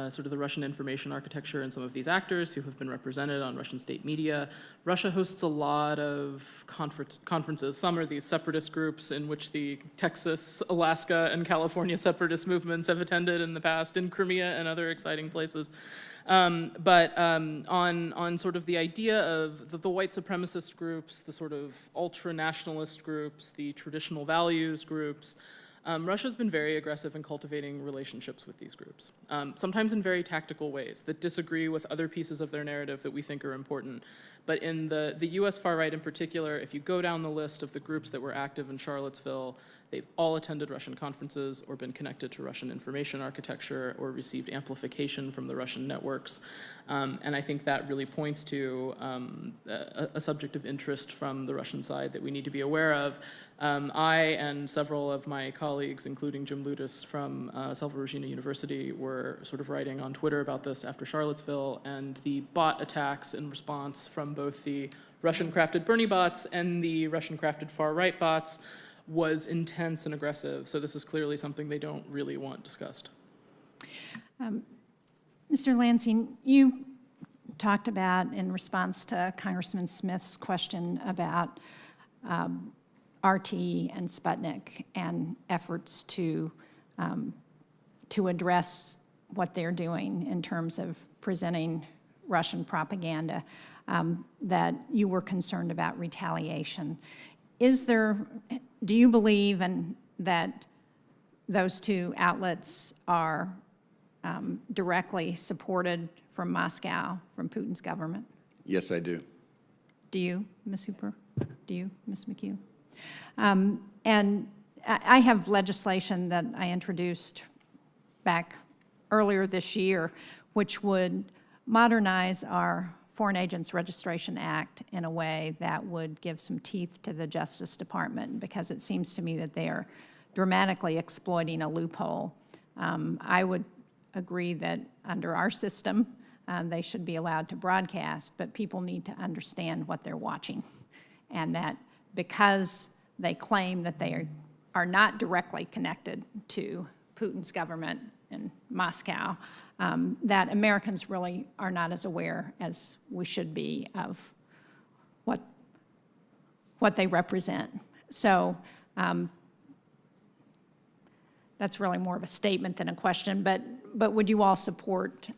sort of the Russian information architecture and some of these actors who have been represented on Russian state media. Russia hosts a lot of conferences. Some are these separatist groups in which the Texas, Alaska, and California separatist movements have attended in the past, in Crimea and other exciting places. But on sort of the idea of the white supremacist groups, the sort of ultra-nationalist groups, the traditional values groups, Russia's been very aggressive in cultivating relationships with these groups, sometimes in very tactical ways that disagree with other pieces of their narrative that we think are important. But in the US far right in particular, if you go down the list of the groups that were active in Charlottesville, they've all attended Russian conferences or been connected to Russian information architecture or received amplification from the Russian networks. And I think that really points to a subject of interest from the Russian side that we need to be aware of. I and several of my colleagues, including Jim Ludis from Selva Regina University, were sort of writing on Twitter about this after Charlottesville, and the bot attacks in response from both the Russian-crafted Bernie bots and the Russian-crafted far-right bots was intense and aggressive. So this is clearly something they don't really want discussed. Mr. Lansing, you talked about, in response to Congressman Smith's question about RT and Sputnik and efforts to address what they're doing in terms of presenting Russian propaganda, that you were concerned about retaliation. Do you believe that those two outlets are directly supported from Moscow, from Putin's government? Yes, I do. Do you, Ms. Hooper? Do you, Ms. McHugh? And I have legislation that I introduced back earlier this year, which would modernize our Foreign Agents Registration Act in a way that would give some teeth to the Justice Department, because it seems to me that they are dramatically exploiting a loophole. I would agree that under our system, they should be allowed to broadcast, but people need to understand what they're watching, and that because they claim that they are not directly connected to Putin's government in Moscow, that Americans really are not as aware as we should be of what they represent. So that's really more of a statement than a question, but would you all support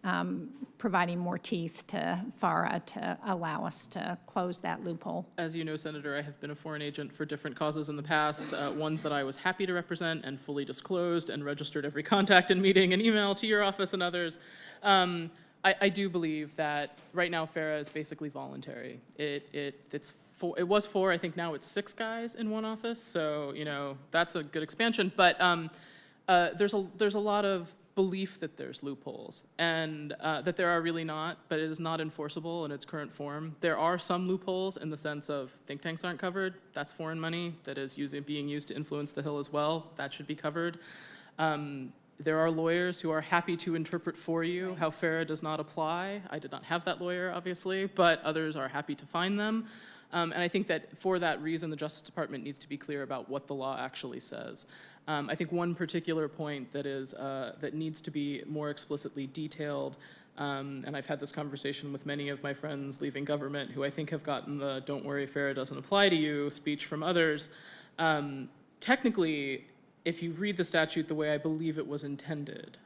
providing more teeth to FARA to allow us to close that loophole? As you know, Senator, I have been a foreign agent for different causes in the past, ones that I was happy to represent and fully disclosed and registered every contact and meeting and email to your office and others. I do believe that right now FARA is basically voluntary. It was four, I think now it's 6 guys in one office, so that's a good expansion. But there's a lot of belief that there's loopholes, and that there are really not, but it is not enforceable in its current form. There are some loopholes in the sense of think tanks aren't covered. That's foreign money that is being used to influence the Hill as well. That should be covered. There are lawyers who are happy to interpret for you how FARA does not apply. I did not have that lawyer, obviously, but others are happy to find them. And I think that for that reason, the Justice Department needs to be clear about what the law actually says. I think one particular point that needs to be more explicitly detailed, and I've had this conversation with many of my friends leaving government who I think have gotten the "don't worry, FARA doesn't apply to you" speech from others. Technically, if you read the statute the way I believe it was intended,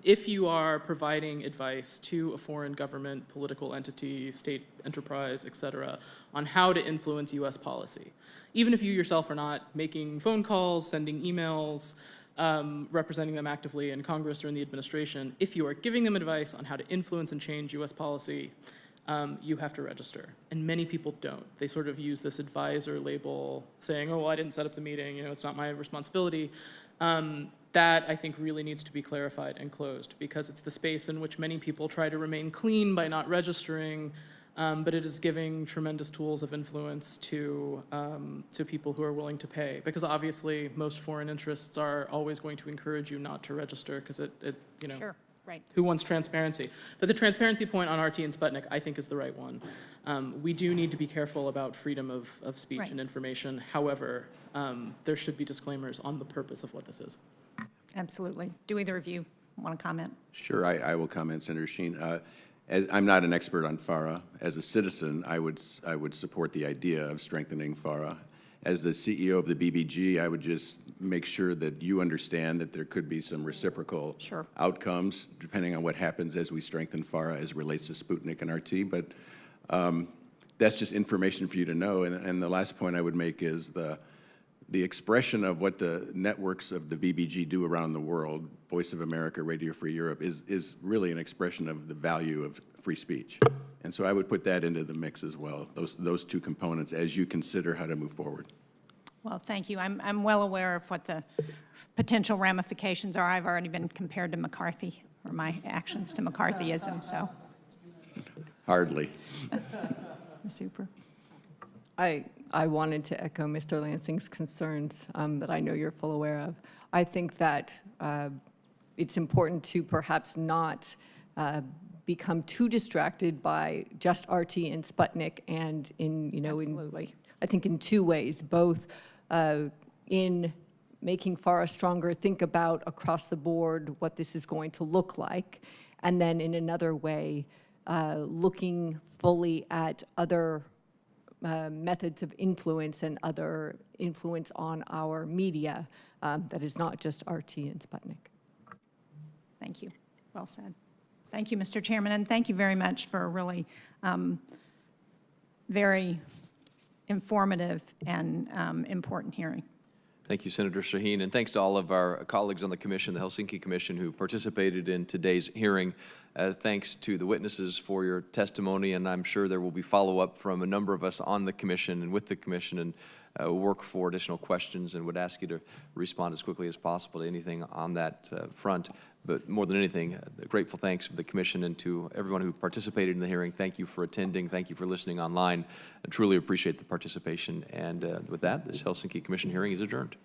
If you are providing advice to a foreign government, political entity, state enterprise, et cetera, on how to influence US policy, even if you yourself are not making phone calls, sending emails, representing them actively in Congress or in the administration, if you are giving them advice on how to influence and change US policy, you have to register. And many people don't. They sort of use this advisor label saying, oh, well, I didn't set up the meeting, it's not my responsibility. That, I think, really needs to be clarified and closed, because it's the space in which many people try to remain clean by not registering, but it is giving tremendous tools of influence to people who are willing to pay. Because obviously, most foreign interests are always going to encourage you not to register, because Sure, right. who wants transparency? But the transparency point on RT and Sputnik, I think, is the right one. We do need to be careful about freedom of speech Right. and information. However, there should be disclaimers on the purpose of what this is. Absolutely. Do either of you want to comment? Sure, I will comment, Senator Sheen. I'm not an expert on FARA. As a citizen, I would support the idea of strengthening FARA. As the CEO of the BBG, I would just make sure that you understand that there could be some reciprocal Sure. outcomes depending on what happens as we strengthen FARA as it relates to Sputnik and RT. But that's just information for you to know. And the last point I would make is the expression of what the networks of the BBG do around the world, Voice of America, Radio Free Europe, is really an expression of the value of free speech. And so I would put that into the mix as well, those two components, as you consider how to move forward. Well, thank you. I'm well aware of what the potential ramifications are. I've already been compared to McCarthy, or my actions to McCarthyism, so. Hardly. Super. I wanted to echo Mr. Lansing's concerns that I know you're full aware of. I think that it's important to perhaps not become too distracted by just RT and Sputnik, and Absolutely. I think in two ways, both in making FARA stronger, think about across the board what this is going to look like, and then in another way, looking fully at other methods of influence and other influence on our media that is not just RT and Sputnik. Thank you. Well said. Thank you, Mr. Chairman, and thank you very much for a really very informative and important hearing. Thank you, Senator Shaheen, and thanks to all of our colleagues on the Commission, the Helsinki Commission, who participated in today's hearing. Thanks to the witnesses for your testimony, and I'm sure there will be follow-up from a number of us on the Commission and with the Commission, and work for additional questions, and would ask you to respond as quickly as possible to anything on that front. But more than anything, grateful thanks to the Commission and to everyone who participated in the hearing. Thank you for attending. Thank you for listening online. I truly appreciate the participation. And with that, this Helsinki Commission hearing is adjourned.